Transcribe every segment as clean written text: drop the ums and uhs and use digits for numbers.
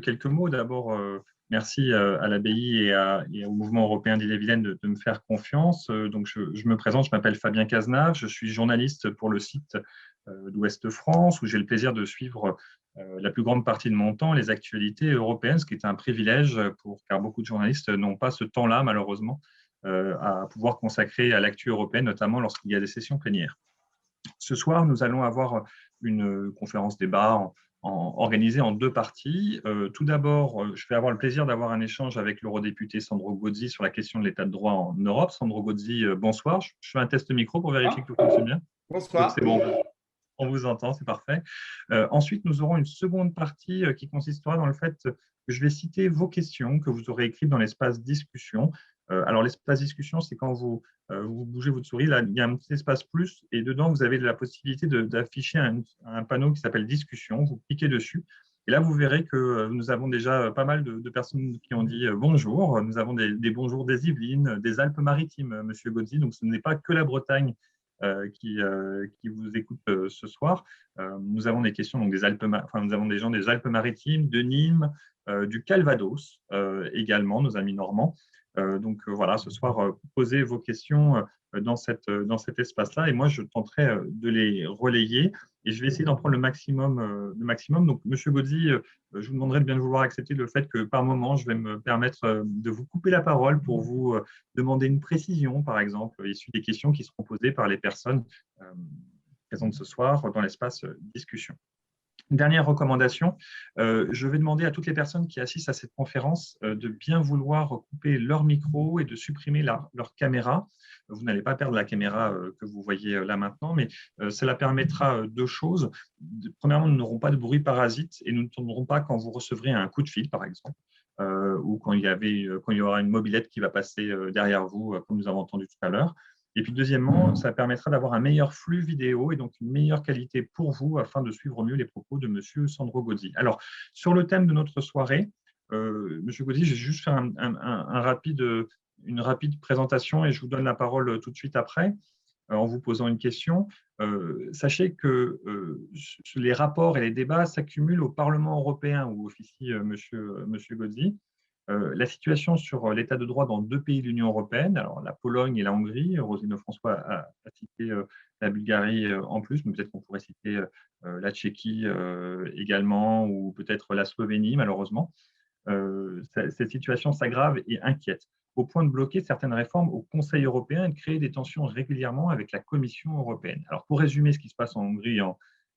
quelques mots. D'abord, merci à l'ABI et au Mouvement européen d'Ille-et-Vilaine de me faire confiance. Donc, je me présente, je m'appelle Fabien Cazenave, je suis journaliste pour le site d'Ouest France, où j'ai le plaisir de suivre la plus grande partie de mon temps les actualités européennes, ce qui est un privilège car beaucoup de journalistes n'ont pas ce temps-là, malheureusement, à pouvoir consacrer à l'actu européenne, notamment lorsqu'il y a des sessions plénières. Ce soir, nous allons avoir une conférence débat organisée en deux parties. Tout d'abord, je vais avoir le plaisir d'avoir un échange avec l'eurodéputé Sandro Gozzi sur la question de l'état de droit en Europe. Sandro Gozzi, bonsoir. Je fais un test micro pour vérifier que tout fonctionne bien. Bonsoir. C'est bon, on vous entend, c'est parfait. Ensuite, nous aurons une seconde partie qui consistera dans le fait que je vais citer vos questions que vous aurez écrites dans l'espace discussion. Alors, l'espace discussion, c'est quand vous bougez votre souris, là, il y a un petit espace plus et dedans, vous avez la possibilité d'afficher un panneau qui s'appelle discussion. Vous cliquez dessus et là, vous verrez que nous avons déjà pas mal de personnes qui ont dit bonjour. Nous avons des bonjours des Yvelines, des Alpes-Maritimes, Monsieur Gozzi. Donc, ce n'est pas que la Bretagne qui vous écoute ce soir. Nous avons des questions donc nous avons des gens des Alpes-Maritimes, de Nîmes, du Calvados également, nos amis normands. Donc voilà, ce soir, posez vos questions dans cet espace-là et moi, je tenterai de les relayer et je vais essayer d'en prendre le maximum. Donc, Monsieur Gozzi, je vous demanderai de bien vouloir accepter le fait que par moment, je vais me permettre de vous couper la parole pour vous demander une précision, par exemple, issue des questions qui seront posées par les personnes présentes ce soir dans l'espace discussion. Une dernière recommandation, je vais demander à toutes les personnes qui assistent à cette conférence de bien vouloir couper leur micro et de supprimer leur caméra. Vous n'allez pas perdre la caméra que vous voyez là maintenant, mais cela permettra deux choses. Premièrement, nous n'aurons pas de bruit parasite et nous ne tournerons pas quand vous recevrez un coup de fil, par exemple, ou quand il y aura une mobilette qui va passer derrière vous, comme nous avons entendu tout à l'heure. Et puis, deuxièmement, ça permettra d'avoir un meilleur flux vidéo et donc une meilleure qualité pour vous afin de suivre mieux les propos de M. Sandro Gozzi. Alors, sur le thème de notre soirée, M. Gozzi, je vais juste faire une rapide présentation et je vous donne la parole tout de suite après en vous posant une question. Sachez que les rapports et les débats s'accumulent au Parlement européen où officie M. Gozzi. La situation sur l'état de droit dans deux pays de l'Union européenne, alors la Pologne et la Hongrie. Roselyne Lefrançois a cité la Bulgarie en plus, mais peut-être qu'on pourrait citer la Tchéquie également, ou peut-être la Slovénie, malheureusement. Cette situation s'aggrave et inquiète, au point de bloquer certaines réformes au Conseil européen et de créer des tensions régulièrement avec la Commission européenne. Alors, pour résumer ce qui se passe en Hongrie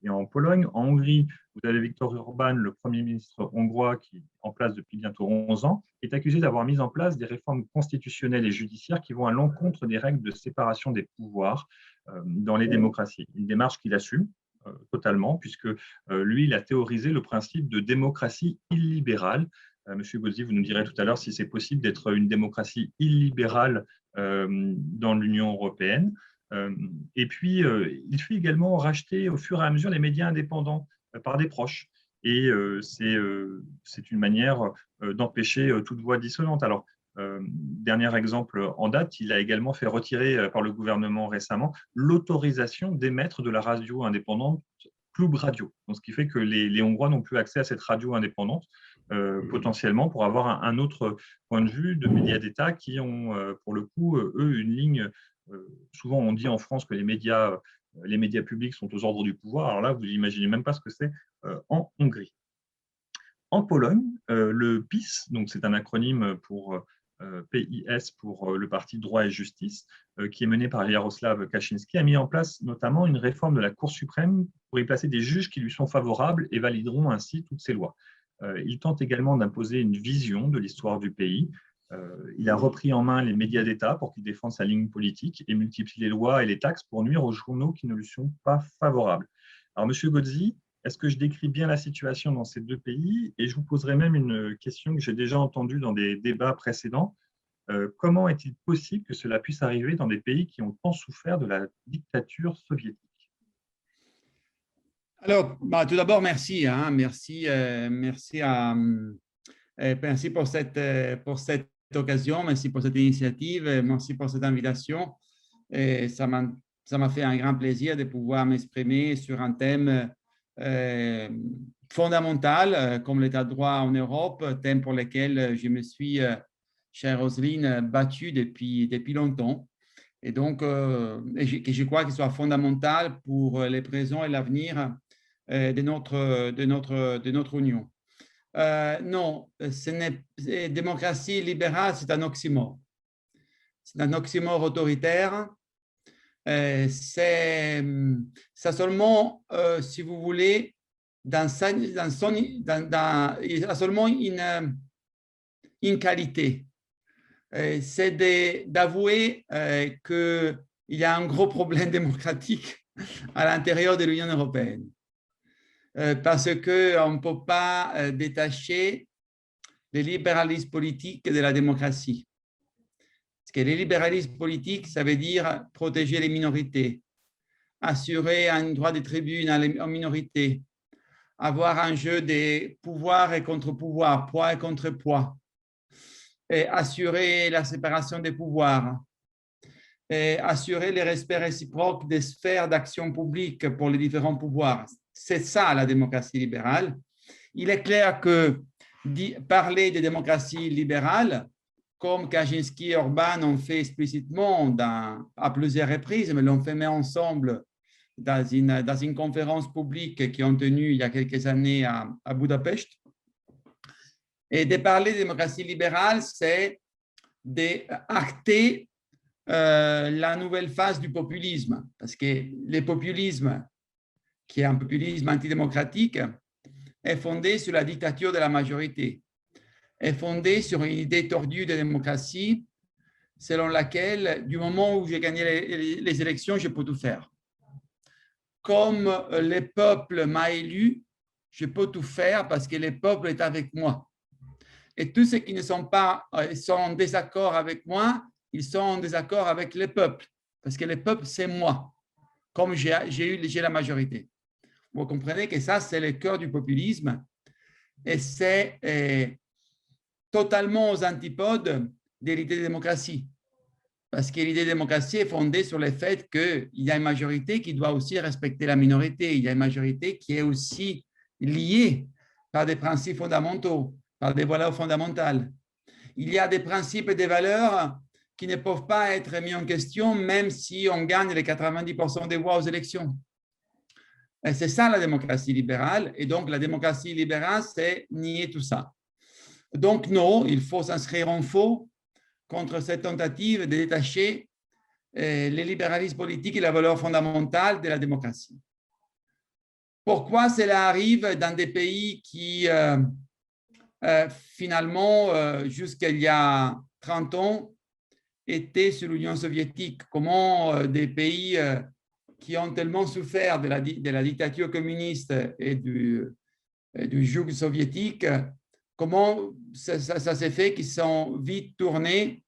et en Pologne, en Hongrie, vous avez Viktor Orbán, le Premier ministre hongrois, qui est en place depuis bientôt 11 ans, est accusé d'avoir mis en place des réformes constitutionnelles et judiciaires qui vont à l'encontre des règles de séparation des pouvoirs dans les démocraties. Une démarche qu'il assume totalement, puisque lui, il a théorisé le principe de démocratie illibérale. Monsieur Gozzi, vous nous direz tout à l'heure si c'est possible d'être une démocratie illibérale dans l'Union européenne. Et puis, il fut également racheté au fur et à mesure les médias indépendants par des proches. Et c'est une manière d'empêcher toute voix dissonante. Alors, dernier exemple en date, il a également fait retirer par le gouvernement récemment l'autorisation d'émettre de la radio indépendante Club Radio. Donc, ce qui fait que les Hongrois n'ont plus accès à cette radio indépendante, potentiellement pour avoir un autre point de vue de médias d'État qui ont, pour le coup, eux, une ligne. Souvent, on dit en France que les médias publics sont aux ordres du pouvoir. Alors là, vous n'imaginez même pas ce que c'est en Hongrie. En Pologne, le PiS, donc c'est un acronyme pour PIS, pour le parti Droit et Justice, qui est mené par Jarosław Kaczyński, a mis en place notamment une réforme de la Cour suprême pour y placer des juges qui lui sont favorables et valideront ainsi toutes ses lois. Il tente également d'imposer une vision de l'histoire du pays. Il a repris en main les médias d'État pour qu'ils défendent sa ligne politique et multiplie les lois et les taxes pour nuire aux journaux qui ne lui sont pas favorables. Alors, Monsieur Gozzi, est-ce que je décris bien la situation dans ces deux pays? Et je vous poserai même une question que j'ai déjà entendue dans des débats précédents. Comment est-il possible que cela puisse arriver dans des pays qui ont tant souffert de la dictature soviétique? Alors, tout d'abord, merci. Merci pour cette occasion, merci pour cette initiative, merci pour cette invitation. Et ça m'a fait un grand plaisir de pouvoir m'exprimer sur un thème fondamentales, comme l'état de droit en Europe, thème pour lequel je me suis, chère Roselyne, battue depuis longtemps. Et donc, je crois qu'il soit fondamental pour le présent et l'avenir de notre Union. Non, démocratie libérale, c'est un oxymore. C'est un oxymore autoritaire. C'est ça seulement, si vous voulez, il a seulement une qualité. C'est d'avouer qu'il y a un gros problème démocratique à l'intérieur de l'Union européenne. Parce qu'on ne peut pas détacher le libéralisme politique de la démocratie. Parce que le libéralisme politique, ça veut dire protéger les minorités, assurer un droit de tribune aux minorités, avoir un jeu de pouvoir et contre-pouvoir, poids et contre-poids, et assurer la séparation des pouvoirs, et assurer le respect réciproque des sphères d'action publique pour les différents pouvoirs. C'est ça la démocratie libérale. Il est clair que parler de démocratie libérale, comme Kaczynski et Orban ont fait explicitement à plusieurs reprises, mais l'ont fait mettre ensemble dans une conférence publique qu'ils ont tenue il y a quelques années à Budapest. Et de parler de démocratie libérale, c'est d'acter la nouvelle phase du populisme, parce que le populisme, qui est un populisme antidémocratique, est fondé sur la dictature de la majorité, est fondé sur une idée tordue de démocratie selon laquelle, du moment où j'ai gagné les élections, je peux tout faire. Comme le peuple m'a élu, je peux tout faire parce que le peuple est avec moi. Et tous ceux qui ne sont pas sont en désaccord avec moi, ils sont en désaccord avec le peuple, parce que le peuple, c'est moi, comme j'ai la majorité. Vous comprenez que ça, c'est le cœur du populisme et c'est totalement aux antipodes de l'idée de démocratie. Parce que l'idée de démocratie est fondée sur le fait qu'il y a une majorité qui doit aussi respecter la minorité. Il y a une majorité qui est aussi liée par des principes fondamentaux, par des valeurs fondamentales. Il y a des principes et des valeurs qui ne peuvent pas être mis en question, même si on gagne les 90% des voix aux élections. C'est ça la démocratie libérale. Et donc, la démocratie libérale, c'est nier tout ça. Donc, non, il faut s'inscrire en faux contre cette tentative de détacher le libéralisme politique et la valeur fondamentale de la démocratie. Pourquoi cela arrive dans des pays qui, finalement, jusqu'à il y a 30 ans, étaient sous l'Union soviétique? Comment des pays qui ont tellement souffert de la dictature communiste et du joug soviétique, comment ça s'est fait qu'ils sont vite tournés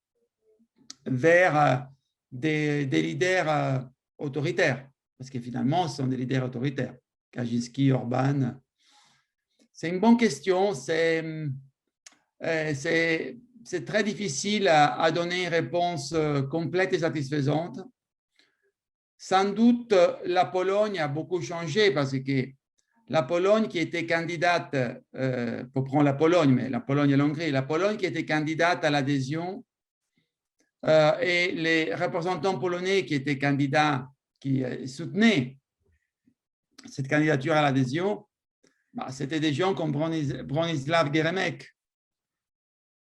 vers des leaders autoritaires, parce que finalement, ce sont des leaders autoritaires. Kaczynski, Orban. C'est une bonne question. C'est très difficile à donner une réponse complète et satisfaisante. Sans doute, la Pologne a beaucoup changé parce que la Pologne qui était candidate, pour prendre la Pologne, mais la Pologne et l'Hongrie, la Pologne qui était candidate à l'adhésion et les représentants polonais qui étaient candidats, qui soutenaient cette candidature à l'adhésion, c'était des gens comme Bronisław Geremek,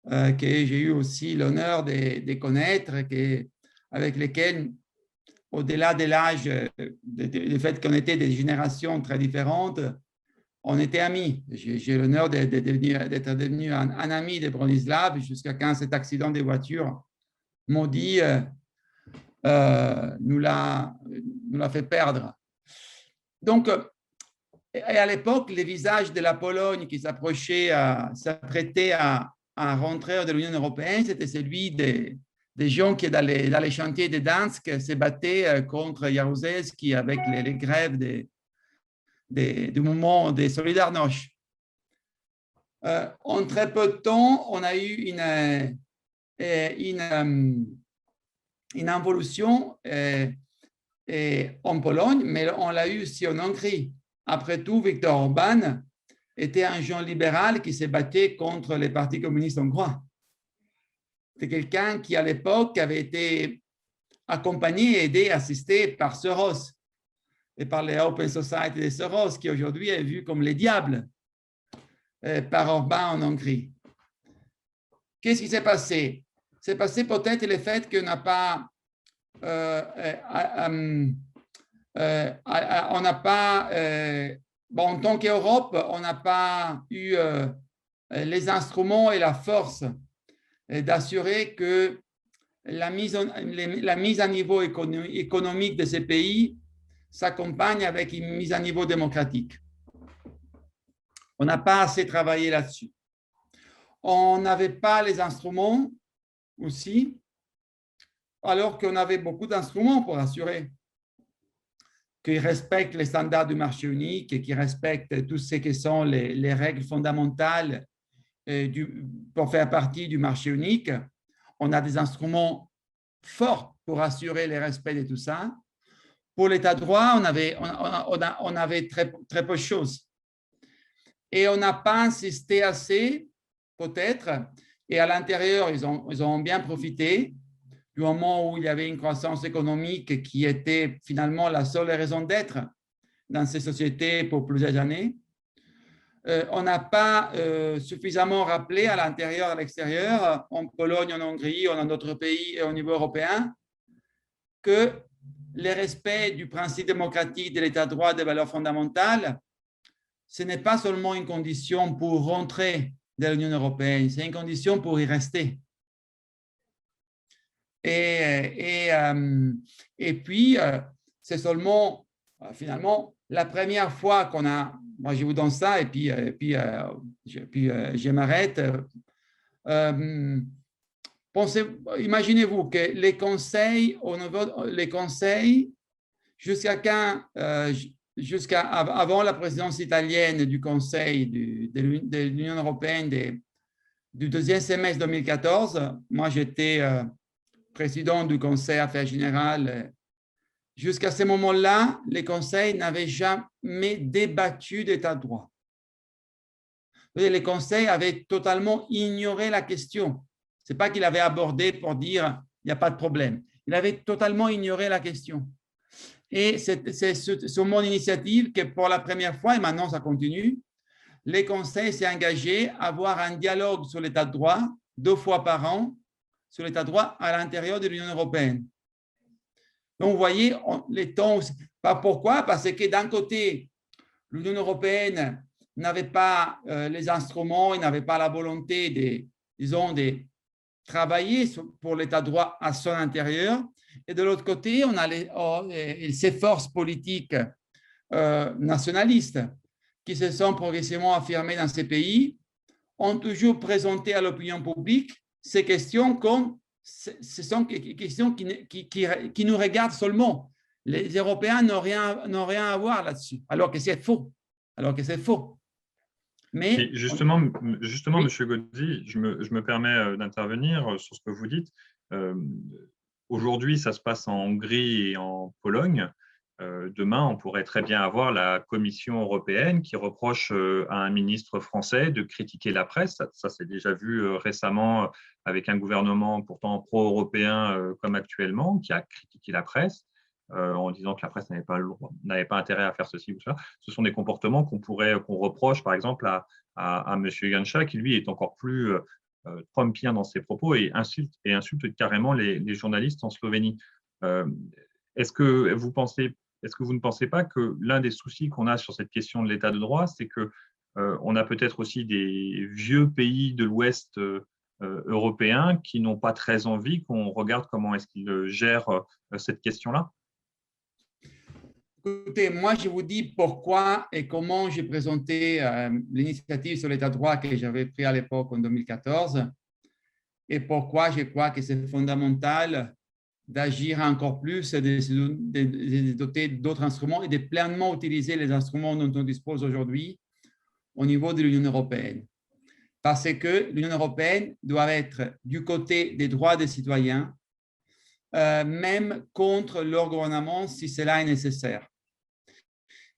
que j'ai eu aussi l'honneur de connaître, avec lesquels, au-delà de l'âge, du fait qu'on était des générations très différentes, on était amis. J'ai l'honneur d'être devenu un ami de Bronisław jusqu'à quand cet accident de voiture maudit nous l'a fait perdre. Donc, et à l'époque, le visage de la Pologne qui s'apprêtait à rentrer de l'Union européenne, c'était celui des gens qui, dans les chantiers de Dansk, se battaient contre Jaruzelski avec les grèves du mouvement des Solidarność. En très peu de temps, on a eu une involution en Pologne, mais on l'a eu aussi en Hongrie. Après tout, Viktor Orban était un jeune libéral qui s'est battu contre les partis communistes hongrois. C'est quelqu'un qui, à l'époque, avait été accompagné, aidé, assisté par Soros et par les Open Society de Soros, qui aujourd'hui est vu comme les diables par Orbán en Hongrie. Qu'est-ce qui s'est passé? C'est passé peut-être le fait qu'on n'a pas, bon, en tant qu'Europe, on n'a pas eu les instruments et la force d'assurer que la mise à niveau économique de ces pays s'accompagne avec une mise à niveau démocratique. On n'a pas assez travaillé là-dessus. On n'avait pas les instruments aussi, alors qu'on avait beaucoup d'instruments pour assurer qu'ils respectent les standards du marché unique et qu'ils respectent tout ce qui sont les règles fondamentales pour faire partie du marché unique. On a des instruments forts pour assurer le respect de tout ça. Pour l'État de droit, on avait très peu de choses. Et on n'a pas insisté assez, peut-être, et à l'intérieur, ils ont bien profité du moment où il y avait une croissance économique qui était finalement la seule raison d'être dans ces sociétés pour plusieurs années. On n'a pas suffisamment rappelé à l'intérieur et à l'extérieur, en Pologne, en Hongrie, ou dans d'autres pays et au niveau européen, que le respect du principe démocratique de l'État de droit des valeurs fondamentales, ce n'est pas seulement une condition pour rentrer dans l'Union européenne, c'est une condition pour y rester. Et puis, c'est seulement, finalement, la première fois qu'on a, moi je vous donne ça, et puis je m'arrête. Imaginez-vous que les conseils, jusqu'à avant la présidence italienne du Conseil de l'Union européenne du deuxième semestre 2014, moi j'étais président du Conseil Affaires Générales. Jusqu'à ce moment-là, les conseils n'avaient jamais débattu d'état de droit. Les conseils avaient totalement ignoré la question. Ce n'est pas qu'il avait abordé pour dire il n'y a pas de problème. Il avait totalement ignoré la question. Et c'est sur mon initiative que pour la première fois, et maintenant ça continue, les conseils s'est engagé à avoir un dialogue sur l'état de droit 2 fois par an sur l'état de droit à l'intérieur de l'Union européenne. Donc, vous voyez, les temps, pas pourquoi, parce que d'un côté, l'Union européenne n'avait pas les instruments, il n'avait pas la volonté de travailler pour l'état de droit à son intérieur. Et de l'autre côté, on a ces forces politiques nationalistes qui se sont progressivement affirmées dans ces pays, ont toujours présenté à l'opinion publique ces questions comme ce sont des questions qui nous regardent seulement. Les Européens n'ont rien à voir là-dessus, alors que c'est faux. Mais justement, oui. M. Gozzi, je me permets d'intervenir sur ce que vous dites. Aujourd'hui, ça se passe en Hongrie et en Pologne. Demain, on pourrait très bien avoir la Commission européenne qui reproche à un ministre français de critiquer la presse. Ça s'est déjà vu récemment avec un gouvernement pourtant pro-européen comme actuellement, qui a critiqué la presse en disant que la presse n'avait pas intérêt à faire ceci ou cela. Ce sont des comportements qu'on reproche, par exemple, à M. Janša, qui lui est encore plus trumpien dans ses propos et insulte carrément les journalistes en Slovénie. Est-ce que vous ne pensez pas que l'un des soucis qu'on a sur cette question de l'état de droit, c'est qu'on a peut-être aussi des vieux pays de l'Ouest européen qui n'ont pas très envie qu'on regarde comment est-ce qu'ils gèrent cette question-là? Écoutez, moi, je vous dis pourquoi et comment j'ai présenté l'initiative sur l'état de droit que j'avais pris à l'époque en 2014 et pourquoi je crois que c'est fondamental d'agir encore plus, de doter d'autres instruments et de pleinement utiliser les instruments dont on dispose aujourd'hui au niveau de l'Union européenne. Parce que l'Union européenne doit être du côté des droits des citoyens, même contre leur gouvernement si cela est nécessaire.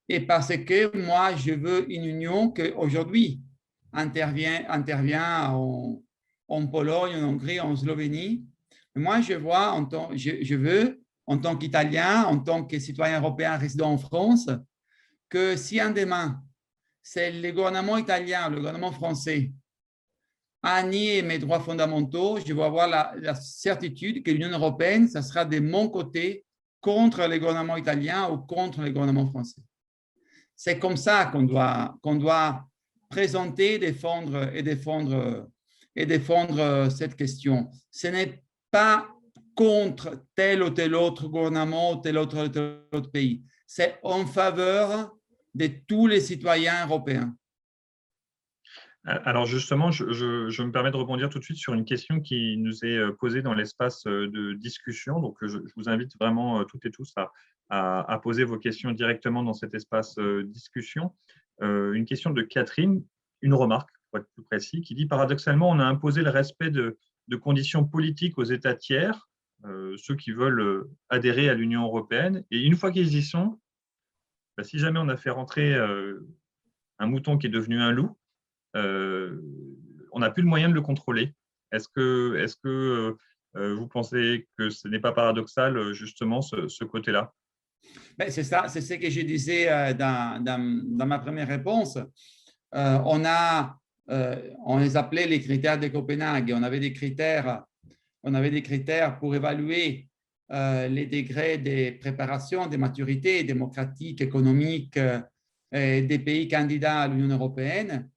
et parce que moi, je veux une union qui aujourd'hui intervient en Pologne, en Hongrie, en Slovénie. Moi, je vois, je veux, en tant qu'Italien, en tant que citoyen européen résident en France, que si un demain, c'est le gouvernement italien, le gouvernement français, a nié mes droits fondamentaux, je vais avoir la certitude que l'Union européenne, ça sera de mon côté contre le gouvernement italien ou contre le gouvernement français. C'est comme ça qu'on doit présenter, défendre cette question. Ce n'est pas contre tel ou tel autre gouvernement ou tel autre pays. C'est en faveur de tous les citoyens européens. Alors justement, je me permets de rebondir tout de suite sur une question qui nous est posée dans l'espace de discussion. Donc, je vous invite vraiment toutes et tous à poser vos questions directement dans cet espace discussion. Une question de Catherine, une remarque pour être plus précis, qui dit « Paradoxalement, on a imposé le respect de conditions politiques aux États tiers, ceux qui veulent adhérer à l'Union européenne, et une fois qu'ils y sont, si jamais on a fait rentrer un mouton qui est devenu un loup, on n'a plus le moyen de le contrôler. Est-ce que vous pensez que ce n'est pas paradoxal, justement, ce côté-là? C'est ça, c'est ce que je disais dans ma première réponse. On les appelait les critères de Copenhague. On avait des critères pour évaluer les degrés de préparation, de maturité démocratique, économique des pays candidats à l'Union européenne.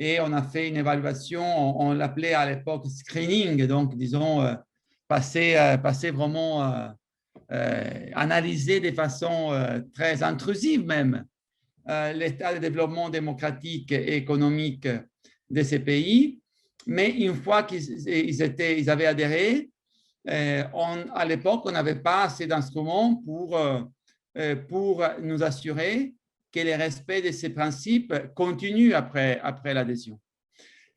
Et on a fait une évaluation, on l'appelait à l'époque screening, donc disons passer vraiment, analyser de façon très intrusive même l'état de développement démocratique et économique de ces pays. Mais une fois qu'ils avaient adhéré, à l'époque, on n'avait pas assez d'instruments pour nous assurer que le respect de ces principes continue après l'adhésion.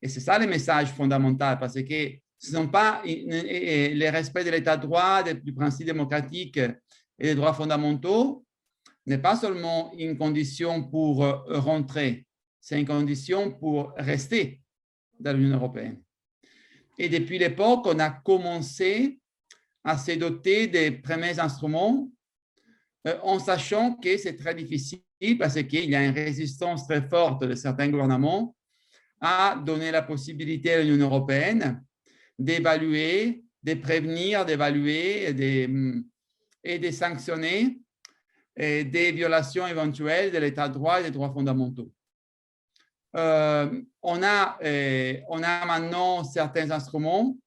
Et c'est ça le message fondamental, parce que ce n'est pas le respect de l'état de droit, du principe démocratique et des droits fondamentaux n'est pas seulement une condition pour rentrer, c'est une condition pour rester dans l'Union européenne. Et depuis l'époque, on a commencé à se doter des premiers instruments en sachant que c'est très difficile parce qu'il y a une résistance très forte de certains gouvernements à donner la possibilité à l'Union européenne d'évaluer, de prévenir, d'évaluer et de sanctionner des violations éventuelles de l'état de droit et des droits fondamentaux. On a maintenant certains instruments.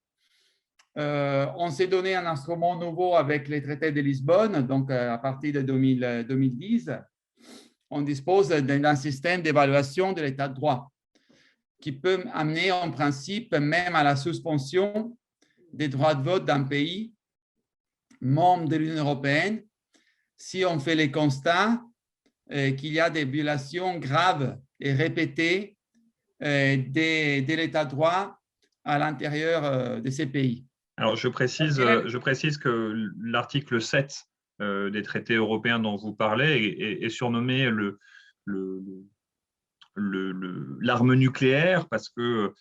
On s'est donné un instrument nouveau avec les traités de Lisbonne, donc à partir de 2010, on dispose d'un système d'évaluation de l'état de droit qui peut amener en principe même à la suspension des droits de vote d'un pays membre de l'Union européenne si on fait les constats qu'il y a des violations graves et répétées de l'état de droit à l'intérieur de ces pays. Alors, je précise que l'article 7 des traités européens dont vous parlez est surnommé l'arme nucléaire parce que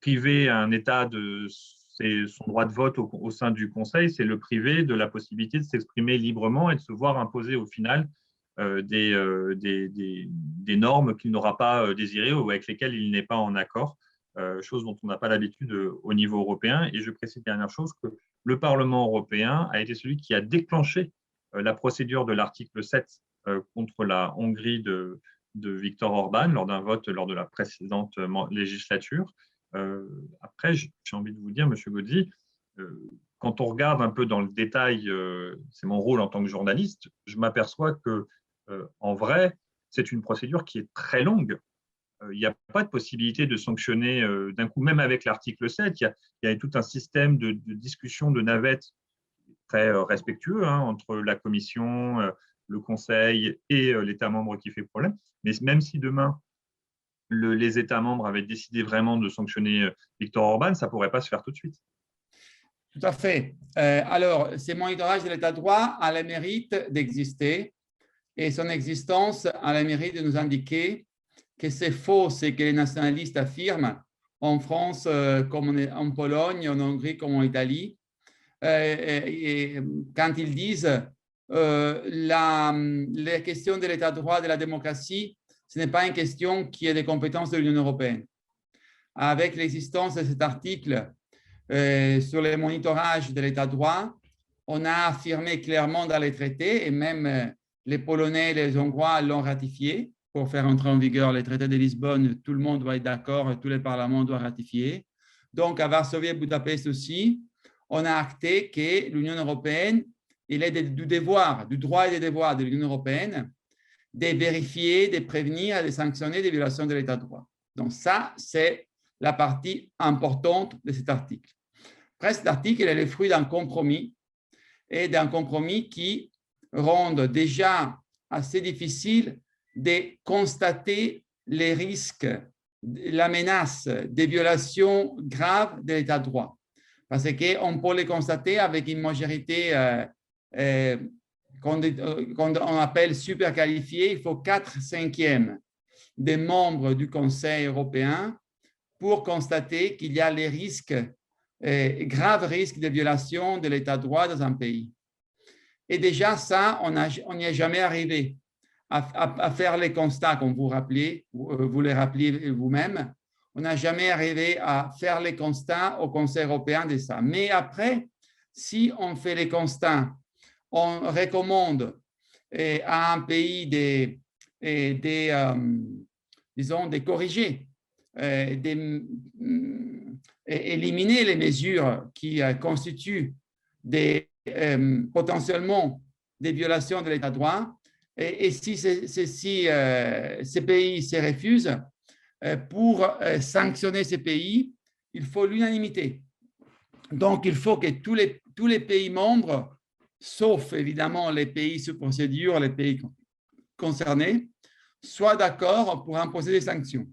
priver un État de son droit de vote au sein du Conseil, c'est le priver de la possibilité de s'exprimer librement et de se voir imposer au final des normes qu'il n'aura pas désirées ou avec lesquelles il n'est pas en accord. Chose dont on n'a pas l'habitude au niveau européen. Et je précise dernière chose que le Parlement européen a été celui qui a déclenché la procédure de l'article 7 contre la Hongrie de Viktor Orban lors d'un vote lors de la précédente législature. Après, j'ai envie de vous dire, M. Gozzi, quand on regarde un peu dans le détail, c'est mon rôle en tant que journaliste, je m'aperçois que, en vrai, c'est une procédure qui est très longue. Il n'y a pas de possibilité de sanctionner d'un coup, même avec l'article 7. Il y a tout un système de discussion, de navette très respectueux entre la Commission, le Conseil et l'État membre qui fait problème. Mais même si demain, les États membres avaient décidé vraiment de sanctionner Viktor Orban, ça ne pourrait pas se faire tout de suite. Tout à fait. Alors, ces monitorages de l'état de droit a le mérite d'exister et son existence a le mérite de nous indiquer que c'est faux ce que les nationalistes affirment en France comme en Pologne, en Hongrie comme en Italie, et quand ils disent la question de l'état de droit, de la démocratie, ce n'est pas une question qui est des compétences de l'Union européenne. Avec l'existence de cet article sur le monitorage de l'état de droit, on a affirmé clairement dans les traités, et même les Polonais et les Hongrois l'ont ratifié pour faire entrer en vigueur les traités de Lisbonne. Tout le monde doit être d'accord et tous les parlements doivent ratifier. Donc, à Varsovie et Budapest aussi, on a acté que l'Union européenne, il est du devoir, du droit et des devoirs de l'Union européenne de vérifier, de prévenir et de sanctionner des violations de l'état de droit. Donc, ça, c'est la partie importante de cet article. Après, cet article est le fruit d'un compromis, et d'un compromis qui rend déjà assez difficile de constater les risques, la menace des violations graves de l'état de droit. Parce qu'on peut les constater avec une majorité qu'on appelle super qualifiée. Il faut 4/5 des membres du Conseil européen pour constater qu'il y a les risques, graves risques de violation de l'état de droit dans un pays. Et déjà, ça, on n'y est jamais arrivé à faire les constats, comme vous les rappelez vous-même. On n'a jamais arrivé à faire les constats au Conseil européen de ça. Mais après, si on fait les constats, on recommande à un pays disons, de corriger, d'éliminer les mesures qui constituent potentiellement des violations de l'état de droit. Et si ces pays se refusent, pour sanctionner ces pays, il faut l'unanimité. Donc, il faut que tous les pays membres, sauf évidemment les pays sous procédure, les pays concernés, soient d'accord pour imposer des sanctions.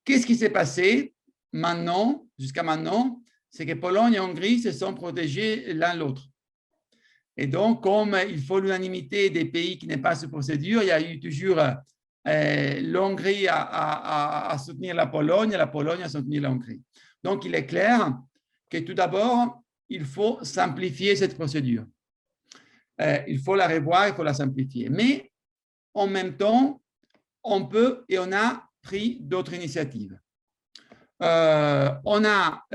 Qu'est-ce qui s'est passé maintenant, jusqu'à maintenant? C'est que Pologne et Hongrie se sont protégés l'un l'autre. Et donc, comme il faut l'unanimité des pays qui n'est pas sous procédure, il y a eu toujours l'Hongrie à soutenir la Pologne et la Pologne à soutenir la Hongrie. Donc, il est clair que tout d'abord, il faut simplifier cette procédure. Il faut la revoir, il faut la simplifier. Mais en même temps, on peut et on a pris d'autres initiatives. On a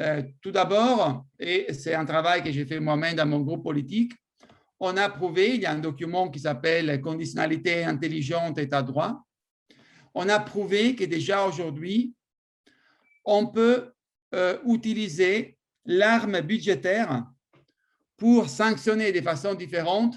tout d'abord, et c'est un travail que j'ai fait moi-même dans mon groupe politique, on a prouvé, il y a un document qui s'appelle « Conditionnalité intelligente état de droit ». On a prouvé que déjà aujourd'hui, on peut utiliser l'arme budgétaire pour sanctionner de façon différente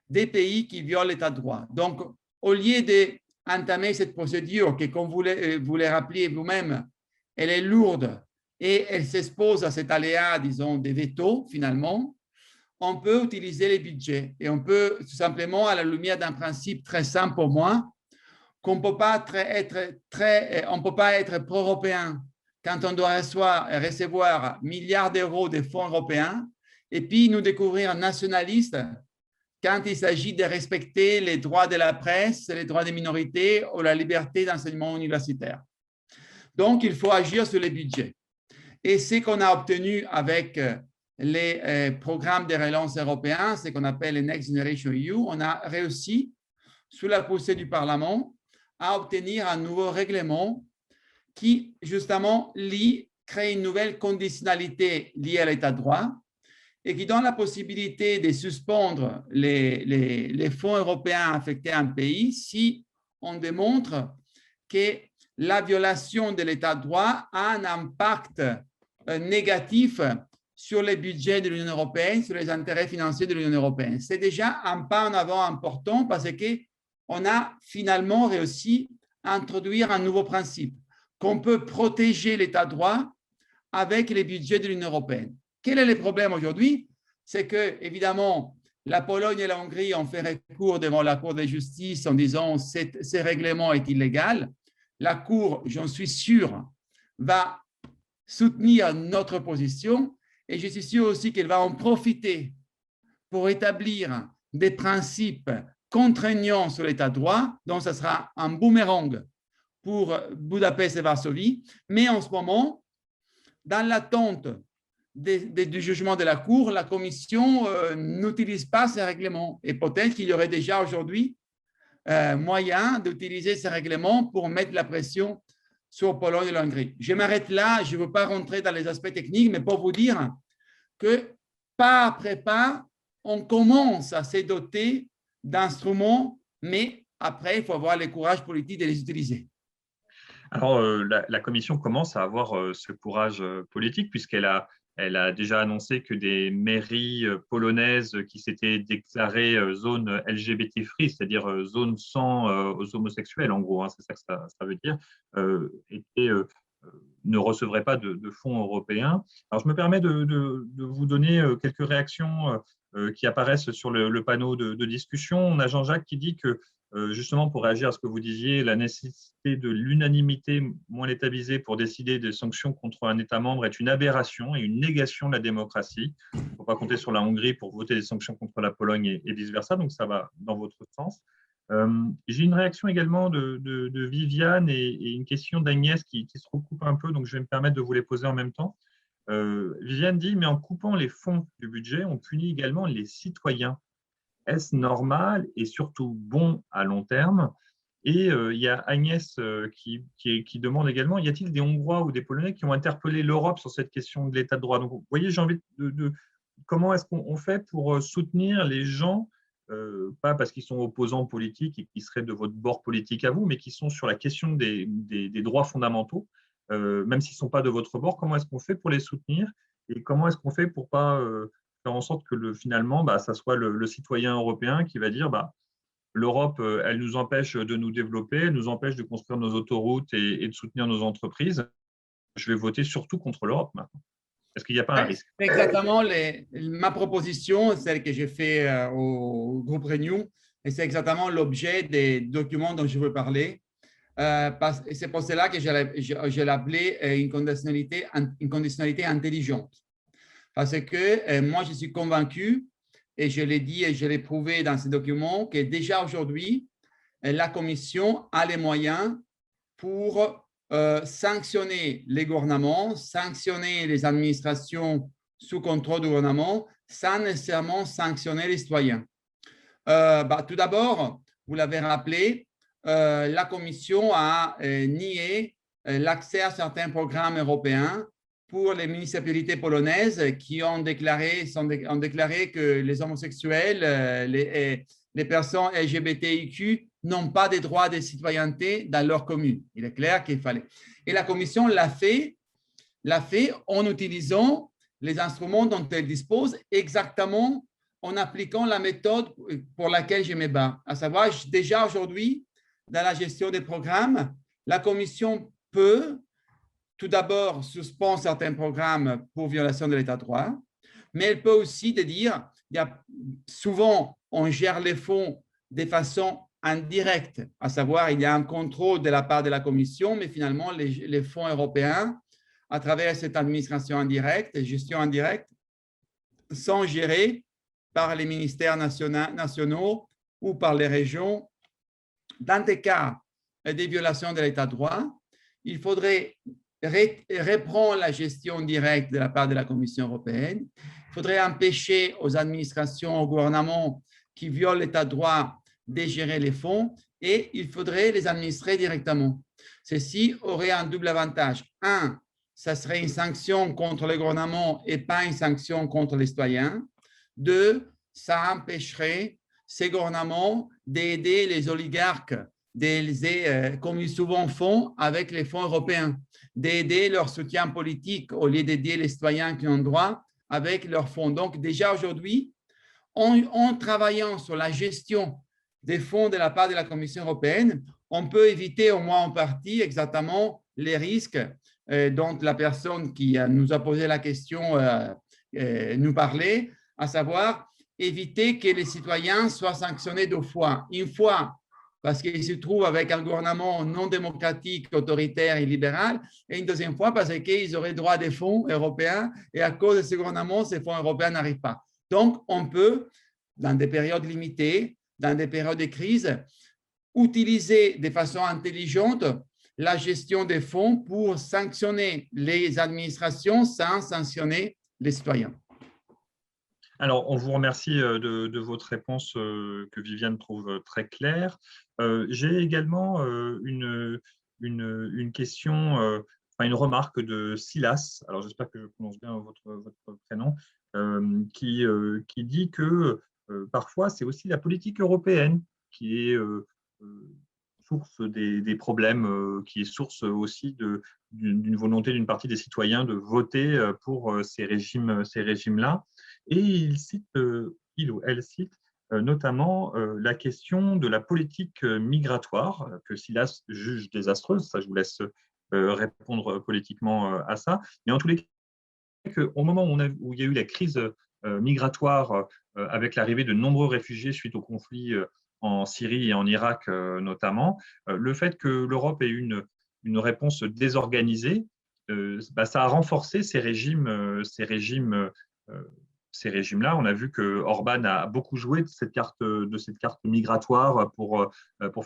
des pays qui violent l'état de droit. Donc, au lieu d'entamer cette procédure qui, comme vous le rappelez vous-même, elle est lourde et elle s'expose à cet aléa, disons, des vétos, finalement, on peut utiliser les budgets et on peut tout simplement, à la lumière d'un principe très simple pour moi, qu'on ne peut pas être pro-européen quand on doit recevoir milliards d'euros de fonds européens et puis nous découvrir nationalistes quand il s'agit de respecter les droits de la presse, les droits des minorités ou la liberté d'enseignement universitaire. Donc, il faut agir sur les budgets. Et ce qu'on a obtenu avec les programmes de relance européens, ce qu'on appelle les Next Generation EU, on a réussi, sous la poussée du Parlement, à obtenir un nouveau règlement qui, justement, crée une nouvelle conditionnalité liée à l'état de droit et qui donne la possibilité de suspendre les fonds européens affectés à un pays si on démontre que la violation de l'état de droit a un impact négatif sur les budgets de l'Union européenne, sur les intérêts financiers de l'Union européenne. C'est déjà un pas en avant important parce qu'on a finalement réussi à introduire un nouveau principe, qu'on peut protéger l'état de droit avec les budgets de l'Union européenne. Quel est le problème aujourd'hui? C'est que, évidemment, la Pologne et la Hongrie ont fait recours devant la Cour de justice en disant que ce règlement est illégal. La Cour, j'en suis sûr, va soutenir notre position et je suis sûr aussi qu'elle va en profiter pour établir des principes contraignant sur l'état de droit, donc ça sera un boomerang pour Budapest et Varsovie. Mais en ce moment, dans l'attente du jugement de la Cour, la Commission n'utilise pas ces règlements. Et peut-être qu'il y aurait déjà aujourd'hui moyen d'utiliser ces règlements pour mettre la pression sur Pologne et l'Hongrie. Je m'arrête là, je ne veux pas rentrer dans les aspects techniques, mais pour vous dire que pas après pas, on commence à se doter d'instruments, mais après, il faut avoir le courage politique de les utiliser. Alors, la Commission commence à avoir ce courage politique puisqu'elle a déjà annoncé que des mairies polonaises qui s'étaient déclarées zone LGBT-free, c'est-à-dire zone sans aux homosexuels, en gros, hein, c'est ça que ça veut dire, ne recevraient pas de fonds européens. Alors, je me permets de vous donner quelques réactions qui apparaissent sur le panneau de discussion. On a Jean-Jacques qui dit que justement, pour réagir à ce que vous disiez, la nécessité de l'unanimité moins létalisée pour décider des sanctions contre un État membre est une aberration et une négation de la démocratie. Il ne faut pas compter sur la Hongrie pour voter des sanctions contre la Pologne et vice-versa, donc ça va dans votre sens. J'ai une réaction également de Viviane et une question d'Agnès qui se recoupe un peu, donc je vais me permettre de vous les poser en même temps. Viviane dit, mais en coupant les fonds du budget, on punit également les citoyens. Est-ce normal et surtout bon à long terme? Et il y a Agnès qui demande également, y a-t-il des Hongrois ou des Polonais qui ont interpellé l'Europe sur cette question de l'état de droit? Donc, vous voyez, j'ai envie comment est-ce qu'on fait pour soutenir les gens, pas parce qu'ils sont opposants politiques et qui seraient de votre bord politique à vous, mais qui sont sur la question des droits fondamentaux, même s'ils ne sont pas de votre bord. Comment est-ce qu'on fait pour les soutenir? Et comment est-ce qu'on fait pour pas faire en sorte que finalement, ça soit le citoyen européen qui va dire l'Europe, elle nous empêche de nous développer, elle nous empêche de construire nos autoroutes et de soutenir nos entreprises. Je vais voter surtout contre l'Europe maintenant. Est-ce qu'il n'y a pas un risque? Exactement ma proposition, celle que j'ai faite au groupe Renew, et c'est exactement l'objet des documents dont je veux parler. C'est pour cela que je l'appelais une conditionnalité intelligente. Parce que moi, je suis convaincu, et je l'ai dit et je l'ai prouvé dans ces documents, que déjà aujourd'hui, la Commission a les moyens pour sanctionner les gouvernements, sanctionner les administrations sous contrôle du gouvernement, sans nécessairement sanctionner les citoyens. Tout d'abord, vous l'avez rappelé, la Commission a nié l'accès à certains programmes européens pour les municipalités polonaises qui ont déclaré que les homosexuels, les personnes LGBTIQ n'ont pas des droits de citoyenneté dans leur commune. Il est clair qu'il fallait. Et la Commission l'a fait en utilisant les instruments dont elle dispose, exactement en appliquant la méthode pour laquelle je me bats. À savoir, déjà aujourd'hui, dans la gestion des programmes, la Commission peut tout d'abord suspendre certains programmes pour violation de l'état de droit, mais elle peut aussi dire, souvent on gère les fonds de façon indirecte, à savoir il y a un contrôle de la part de la Commission, mais finalement les fonds européens, à travers cette administration indirecte, gestion indirecte, sont gérés par les ministères nationaux ou par les régions. Dans des cas des violations de l'état de droit, il faudrait reprendre la gestion directe de la part de la Commission européenne. Il faudrait empêcher aux administrations, aux gouvernements qui violent l'état de droit de gérer les fonds et il faudrait les administrer directement. Ceci aurait un double avantage. Un, ça serait une sanction contre les gouvernements et pas une sanction contre les citoyens. Deux, ça empêcherait ces gouvernements d'aider les oligarques, comme ils souvent font avec les fonds européens, d'aider leur soutien politique au lieu d'aider les citoyens qui ont droit avec leurs fonds. Donc, déjà aujourd'hui, en travaillant sur la gestion des fonds de la part de la Commission européenne, on peut éviter au moins en partie exactement les risques dont la personne qui nous a posé la question nous parlait, à savoir éviter que les citoyens soient sanctionnés deux fois. Une fois parce qu'ils se trouvent avec un gouvernement non démocratique, autoritaire et libéral, et une deuxième fois parce qu'ils auraient droit à des fonds européens, et à cause de ce gouvernement, ces fonds européens n'arrivent pas. Donc, on peut, dans des périodes limitées, dans des périodes de crise, utiliser de façon intelligente la gestion des fonds pour sanctionner les administrations sans sanctionner les citoyens. Alors, on vous remercie de votre réponse que Viviane trouve très claire. J'ai également une question, une remarque de Silas, alors j'espère que je prononce bien votre prénom, qui dit que parfois c'est aussi la politique européenne qui est source des problèmes, qui est source aussi d'une volonté d'une partie des citoyens de voter pour ces régimes-là. Et il ou elle cite notamment la question de la politique migratoire, que Silas juge désastreuse. Ça, je vous laisse répondre politiquement à ça. Mais en tous les cas, au moment où il y a eu la crise migratoire avec l'arrivée de nombreux réfugiés suite au conflit en Syrie et en Irak notamment, le fait que l'Europe ait eu une réponse désorganisée, ça a renforcé ces régimes-là. On a vu que Orban a beaucoup joué de cette carte migratoire pour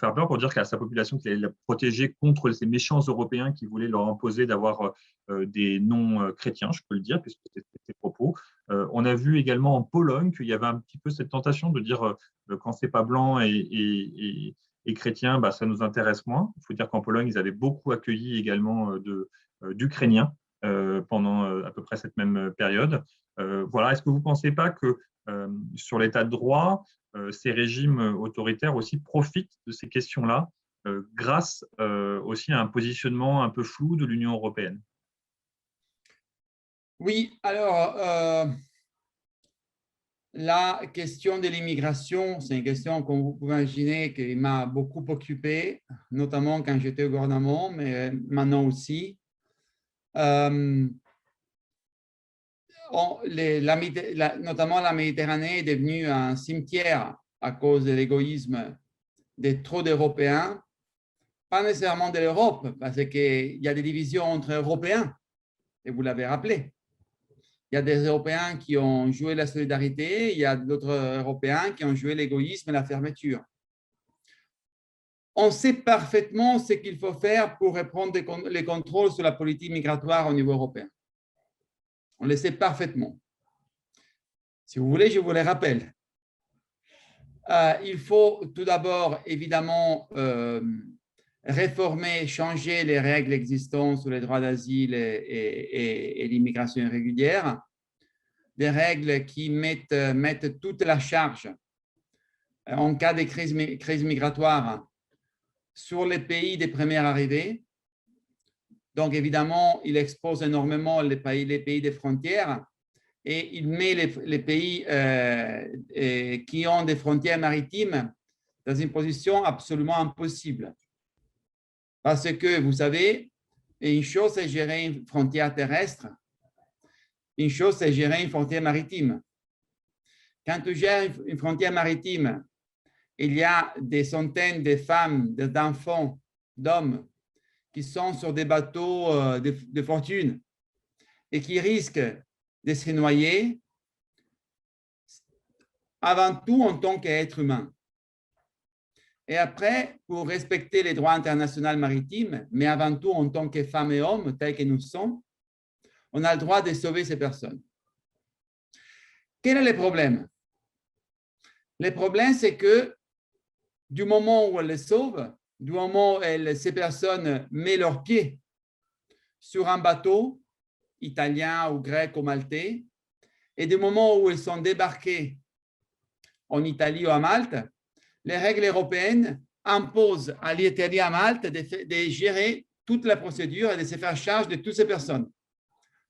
faire peur, pour dire qu'à sa population qu'il allait la protéger contre ces méchants Européens qui voulaient leur imposer d'avoir des noms chrétiens, je peux le dire, puisque c'était ses propos. On a vu également en Pologne qu'il y avait un petit peu cette tentation de dire quand c'est pas blanc et chrétien, ça nous intéresse moins. Il faut dire qu'en Pologne, ils avaient beaucoup accueilli également d'Ukrainiens pendant à peu près cette même période. Voilà. Est-ce que vous ne pensez pas que sur l'état de droit, ces régimes autoritaires aussi profitent de ces questions-là grâce aussi à un positionnement un peu flou de l'Union européenne? Oui, alors la question de l'immigration, c'est une question, comme vous pouvez imaginer, qui m'a beaucoup occupé, notamment quand j'étais au gouvernement, mais maintenant aussi. Notamment la Méditerranée est devenue un cimetière à cause de l'égoïsme de trop d'Européens, pas nécessairement de l'Europe, parce qu'il y a des divisions entre Européens, et vous l'avez rappelé. Il y a des Européens qui ont joué la solidarité, il y a d'autres Européens qui ont joué l'égoïsme et la fermeture. On sait parfaitement ce qu'il faut faire pour reprendre les contrôles sur la politique migratoire au niveau européen. On le sait parfaitement. Si vous voulez, je vous les rappelle. Il faut tout d'abord, évidemment, réformer, changer les règles existantes sur les droits d'asile et l'immigration irrégulière, des règles qui mettent toute la charge en cas de crise migratoire sur les pays des premières arrivées. Donc, évidemment, il expose énormément les pays des frontières et il met les pays qui ont des frontières maritimes dans une position absolument impossible. Parce que, vous savez, une chose, c'est gérer une frontière terrestre, une chose, c'est gérer une frontière maritime. Quand tu gères une frontière maritime, il y a des centaines de femmes, d'enfants, d'hommes qui sont sur des bateaux de fortune et qui risquent de se noyer avant tout en tant qu'être humain. Et après, pour respecter les droits internationaux maritimes, mais avant tout en tant que femmes et hommes, tels que nous sommes, on a le droit de sauver ces personnes. Quel est le problème? Le problème, c'est que du moment où on les sauve, du moment où ces personnes mettent leurs pieds sur un bateau, italien ou grec ou maltais, et du moment où ils sont débarqués en Italie ou à Malte, les règles européennes imposent à l'Italie et à Malte de gérer toute la procédure et de se faire charge de toutes ces personnes.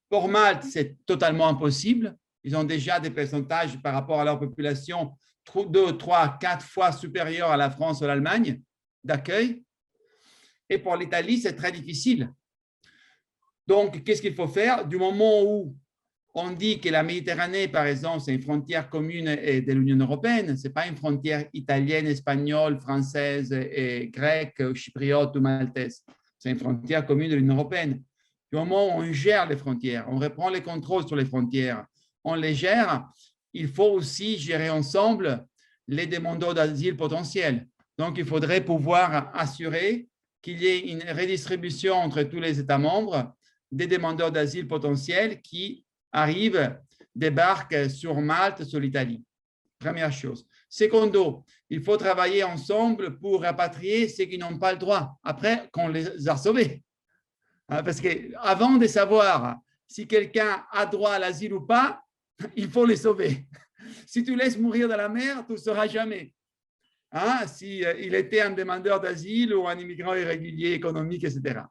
Pour Malte, c'est totalement impossible. Ils ont déjà des pourcentages par rapport à leur population 2, 3, 4 fois supérieurs à la France ou à l'Allemagne d'accueil. Et pour l'Italie, c'est très difficile. Donc, qu'est-ce qu'il faut faire? Du moment où on dit que la Méditerranée, par exemple, c'est une frontière commune de l'Union européenne, ce n'est pas une frontière italienne, espagnole, française, et grecque, chypriote ou maltaise. C'est une frontière commune de l'Union européenne. Du moment où on gère les frontières, on reprend les contrôles sur les frontières, on les gère, il faut aussi gérer ensemble les demandeurs d'asile potentiels. Donc, il faudrait pouvoir assurer qu'il y ait une redistribution entre tous les États membres des demandeurs d'asile potentiels qui arrivent, débarquent sur Malte, sur l'Italie. Première chose. Secondo, il faut travailler ensemble pour rapatrier ceux qui n'ont pas le droit, après qu'on les a sauvés. Parce qu'avant de savoir si quelqu'un a droit à l'asile ou pas, il faut les sauver. Si tu laisses mourir dans la mer, tu ne sauras jamais. S'il était un demandeur d'asile ou un immigrant irrégulier économique, etc.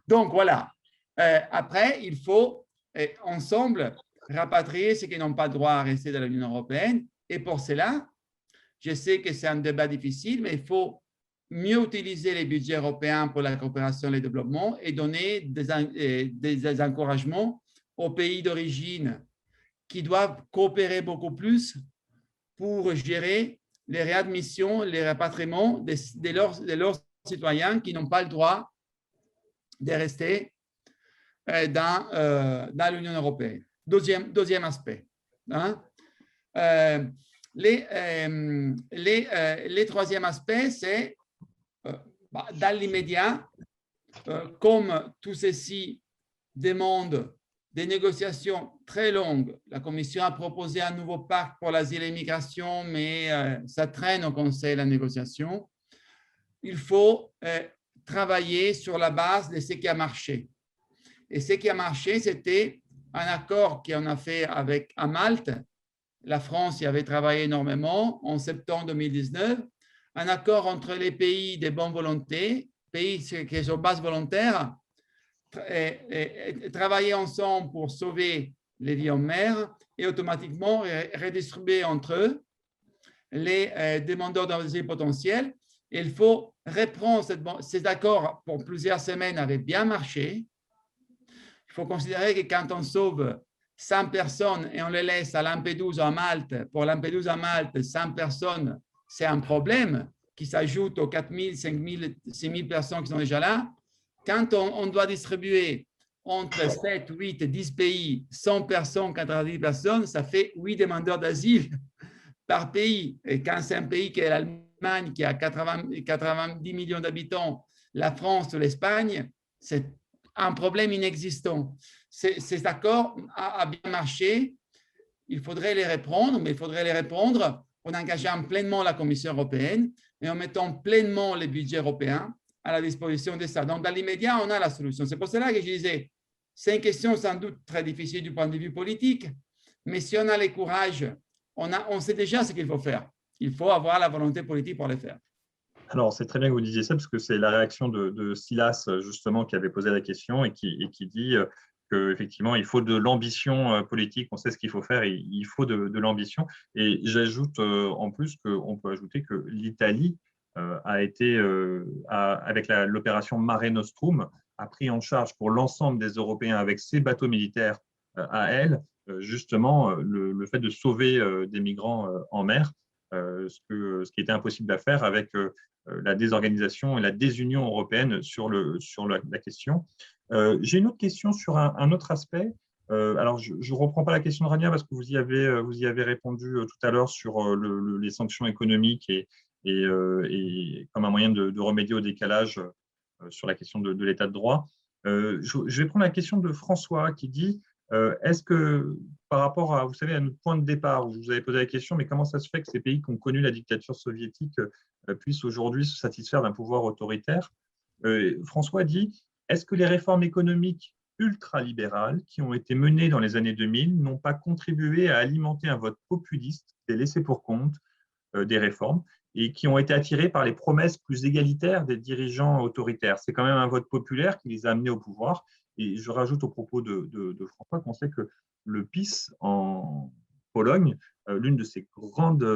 Donc, voilà. Après, il faut ensemble rapatrier ceux qui n'ont pas le droit à rester dans l'Union européenne. Et pour cela, je sais que c'est un débat difficile, mais il faut mieux utiliser les budgets européens pour la coopération et le développement et donner des encouragements aux pays d'origine qui doivent coopérer beaucoup plus pour gérer les réadmissions, les rapatriements de leurs citoyens qui n'ont pas le droit de rester dans l'Union européenne. Deuxième aspect. Les troisième aspect, c'est dans l'immédiat, comme tout ceci demande des négociations très longues, la Commission a proposé un nouveau pacte pour l'asile et l'immigration, mais ça traîne au Conseil la négociation. Il faut travailler sur la base de ce qui a marché. Et ce qui a marché, c'était un accord qu'on a fait à Malte. La France y avait travaillé énormément en septembre 2019. Un accord entre les pays de bonne volonté, pays qui sont base volontaire, et travailler ensemble pour sauver les vies en mer et automatiquement redistribuer entre eux les demandeurs d'asile potentiels. Et il faut reprendre ces accords pour plusieurs semaines avaient bien marché. Il faut considérer que quand on sauve 100 personnes et on les laisse à Lampedusa, à Malte, pour Lampedusa, à Malte, 100 personnes, c'est un problème qui s'ajoute aux 4 000, 5 000, 6 000 personnes qui sont déjà là. Quand on doit distribuer entre 7, 8 et 10 pays, 100 personnes, 90 personnes, ça fait 8 demandeurs d'asile par pays. Et quand c'est un pays qui est l'Allemagne, qui a 90 millions d'habitants, la France ou l'Espagne, c'est un problème inexistant. Ces accords ont bien marché. Il faudrait les reprendre, mais il faudrait les reprendre en engageant pleinement la Commission européenne et en mettant pleinement les budgets européens à la disposition de ça. Donc, dans l'immédiat, on a la solution. C'est pour cela que je disais, c'est une question sans doute très difficile du point de vue politique, mais si on a le courage, on sait déjà ce qu'il faut faire. Il faut avoir la volonté politique pour le faire. Alors, c'est très bien que vous disiez ça, parce que c'est la réaction de Silas, justement, qui avait posé la question et qui dit qu'effectivement, il faut de l'ambition politique, on sait ce qu'il faut faire, et il faut de l'ambition. Et j'ajoute en plus qu'on peut ajouter que l'Italie a été, avec l'opération Mare Nostrum, a pris en charge pour l'ensemble des Européens avec ses bateaux militaires à elle, justement, le fait de sauver des migrants en mer, ce qui était impossible à faire avec la désorganisation et la désunion européenne sur la question. J'ai une autre question sur un autre aspect. Alors, je ne reprends pas la question de Rania parce que vous y avez répondu tout à l'heure sur les sanctions économiques et comme un moyen de remédier au décalage sur la question de l'état de droit. Je vais prendre la question de François qui dit est-ce que par rapport à, vous savez, à notre point de départ, où je vous avais posé la question, mais comment ça se fait que ces pays qui ont connu la dictature soviétique puissent aujourd'hui se satisfaire d'un pouvoir autoritaire? François dit, est-ce que les réformes économiques ultralibérales qui ont été menées dans les années 2000 n'ont pas contribué à alimenter un vote populiste des laissés-pour-compte des réformes et qui ont été attirés par les promesses plus égalitaires des dirigeants autoritaires? C'est quand même un vote populaire qui les a amenés au pouvoir. Et je rajoute au propos de François qu'on sait que le PiS en Pologne, l'une de ses grandes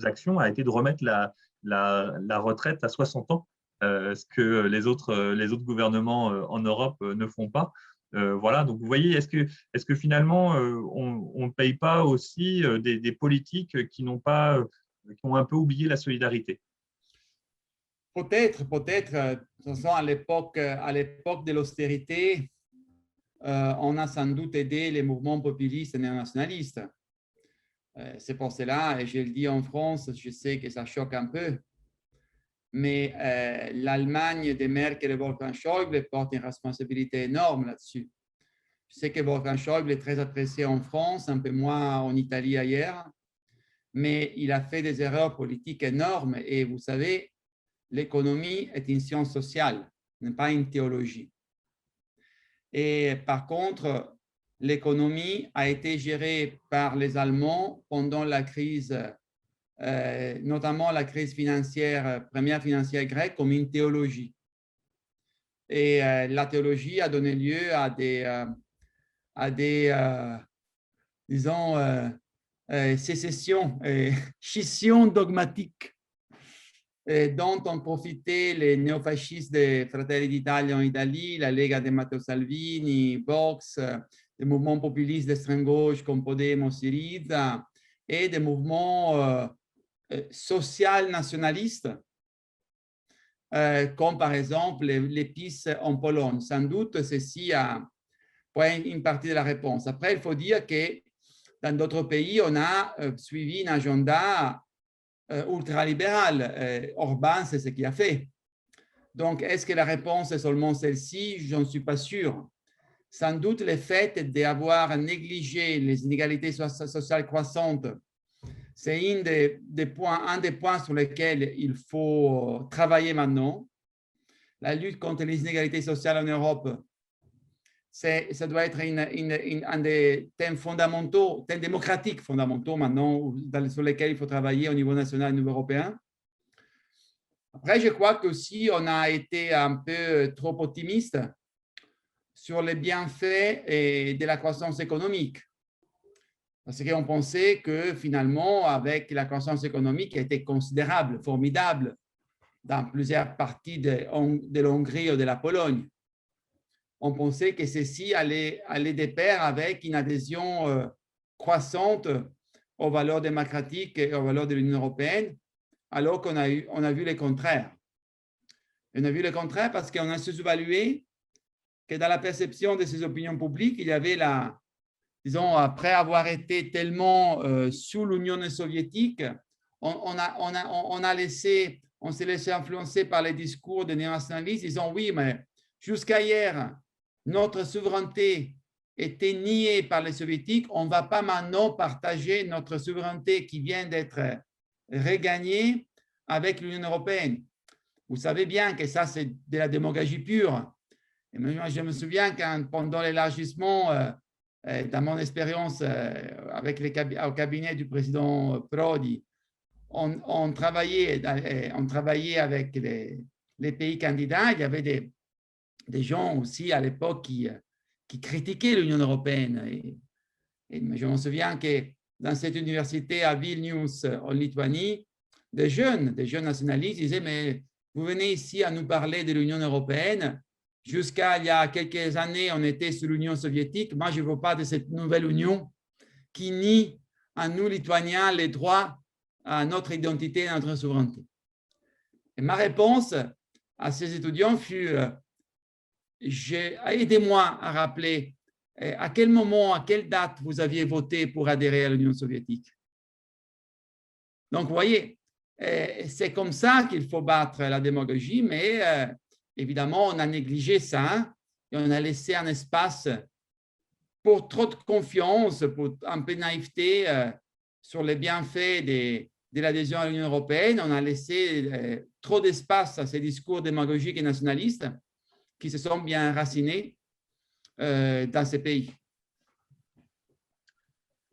actions a été de remettre la retraite à 60 ans, ce que les autres gouvernements en Europe ne font pas. Voilà, donc vous voyez, est-ce que finalement, on ne paye pas aussi des politiques qui ont un peu oublié la solidarité? Peut-être. De toute façon, à l'époque de l'austérité, on a sans doute aidé les mouvements populistes et néo-nationalistes. C'est pour cela, et je le dis en France, je sais que ça choque un peu, mais l'Allemagne de Merkel et Wolfgang Schäuble porte une responsabilité énorme là-dessus. Je sais que Wolfgang Schäuble est très apprécié en France, un peu moins en Italie ailleurs, mais il a fait des erreurs politiques énormes. Et vous savez, l'économie est une science sociale, n'est pas une théologie. Et par contre, l'économie a été gérée par les Allemands pendant la crise, notamment la crise financière, première financière grecque, comme une théologie. Et la théologie a donné lieu à des disons, sécessions, scissions dogmatiques dont ont profité les néofascistes des Fratelli d'Italia en Italie, la Lega de Matteo Salvini, Vox, des mouvements populistes d'extrême gauche comme Podemos, Syriza, et des mouvements social-nationalistes, comme par exemple les PiS en Pologne. Sans doute, ceci pour une partie de la réponse. Après, il faut dire que dans d'autres pays, on a suivi un agenda ultralibéral. Orban, c'est ce qu'il a fait. Donc, est-ce que la réponse est seulement celle-ci? Je n'en suis pas sûr. Sans doute, le fait d'avoir négligé les inégalités sociales croissantes, c'est un des points sur lesquels il faut travailler maintenant. La lutte contre les inégalités sociales en Europe, ça doit être un des thèmes fondamentaux, thèmes démocratiques fondamentaux maintenant, sur lesquels il faut travailler au niveau national et au niveau européen. Après, je crois qu'aussi, on a été un peu trop optimiste sur les bienfaits de la croissance économique. Parce qu'on pensait que finalement, avec la croissance économique qui a été considérable, formidable, dans plusieurs parties de la Hongrie ou de la Pologne, on pensait que ceci allait de pair avec une adhésion croissante aux valeurs démocratiques et aux valeurs de l'Union européenne, alors qu'on a vu le contraire. On a vu le contraire parce qu'on a sous-évalué que dans la perception de ces opinions publiques, il y avait disons, après avoir été tellement sous l'Union soviétique, on s'est laissé influencer par les discours des néo-nationalistes, disant oui, mais jusqu'à hier, notre souveraineté était niée par les soviétiques, on ne va pas maintenant partager notre souveraineté qui vient d'être regagnée avec l'Union européenne. Vous savez bien que ça, c'est de la démagogie pure. Et moi, je me souviens quand, pendant l'élargissement, dans mon expérience au cabinet du président Prodi, on travaillait avec les pays candidats. Il y avait des gens aussi à l'époque qui critiquaient l'Union européenne. Et je me souviens que dans cette université à Vilnius, en Lituanie, des jeunes nationalistes disaient, mais vous venez ici à nous parler de l'Union européenne. Jusqu'à il y a quelques années, on était sous l'Union soviétique. Moi, je ne veux pas de cette nouvelle Union qui nie à nous, Lituaniens, les droits à notre identité et à notre souveraineté. Et ma réponse à ces étudiants fut aidez-moi à rappeler à quel moment, à quelle date vous aviez voté pour adhérer à l'Union soviétique. Donc, vous voyez, c'est comme ça qu'il faut battre la démagogie, mais évidemment, on a négligé ça et on a laissé un espace pour trop de confiance, pour un peu de naïveté sur les bienfaits de l'adhésion à l'Union européenne. On a laissé trop d'espace à ces discours démagogiques et nationalistes qui se sont bien enracinés dans ces pays.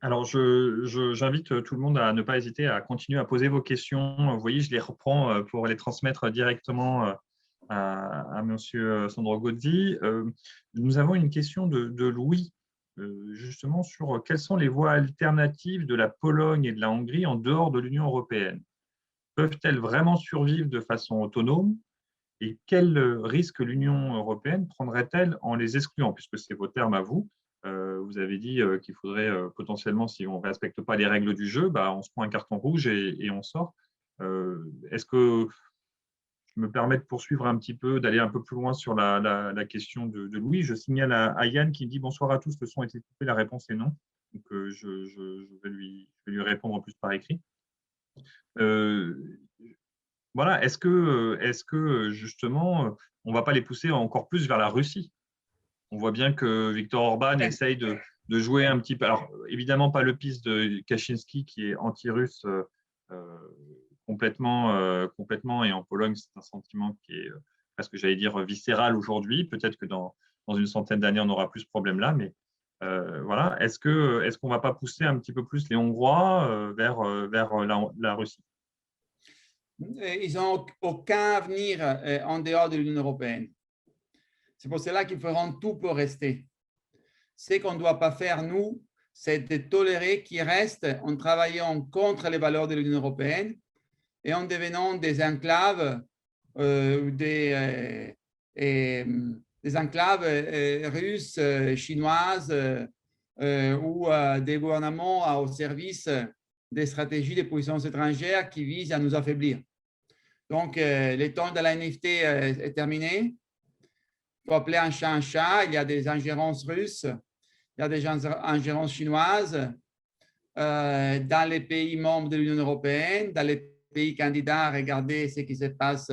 Alors, j'invite tout le monde à ne pas hésiter à continuer à poser vos questions. Vous voyez, je les reprends pour les transmettre directement à M. Sandro Gozzi. Nous avons une question de Louis, justement, sur quelles sont les voies alternatives de la Pologne et de la Hongrie en dehors de l'Union européenne. Peuvent-elles vraiment survivre de façon autonome? Et quels risques l'Union européenne prendrait-elle en les excluant, puisque c'est vos termes à vous? Vous avez dit qu'il faudrait potentiellement, si on ne respecte pas les règles du jeu, on se prend un carton rouge et on sort. Est-ce que je me permets de poursuivre un petit peu, d'aller un peu plus loin sur la question de Louis? Je signale à Yann qui dit « Bonsoir à tous, le son a été coupé, la réponse est non ». Donc, je vais lui répondre plus par écrit. Voilà, est-ce que justement, on ne va pas les pousser encore plus vers la Russie? On voit bien que Viktor Orban essaye de jouer un petit peu. Alors, évidemment, pas le piste de Kaczynski qui est anti-russe complètement. Et en Pologne, c'est un sentiment qui est presque, j'allais dire, viscéral aujourd'hui. Peut-être que dans une centaine d'années, on n'aura plus ce problème-là. Mais voilà, est-ce qu'on ne va pas pousser un petit peu plus les Hongrois vers la Russie? Ils n'ont aucun avenir en dehors de l'Union européenne. C'est pour cela qu'ils feront tout pour rester. Ce qu'on ne doit pas faire, nous, c'est de tolérer qu'ils restent en travaillant contre les valeurs de l'Union européenne et en devenant des enclaves, des enclaves russes, chinoises ou des gouvernements au service des stratégies des puissances étrangères qui visent à nous affaiblir. Donc, le temps de la NFT est terminé. Il faut appeler un chat. Il y a des ingérences russes, il y a des ingérences chinoises dans les pays membres de l'Union européenne, dans les pays candidats. Regardez ce qui se passe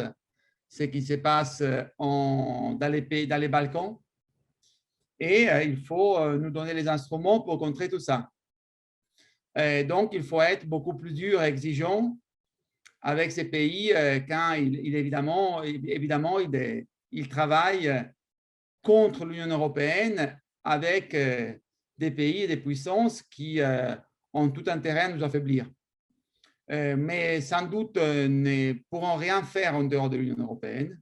dans les Balkans. Et il faut nous donner les instruments pour contrer tout ça. Donc, il faut être beaucoup plus dur et exigeant avec ces pays quand évidemment, ils travaillent contre l'Union européenne avec des pays et des puissances qui ont tout intérêt à nous affaiblir. Mais sans doute ne pourront rien faire en dehors de l'Union européenne.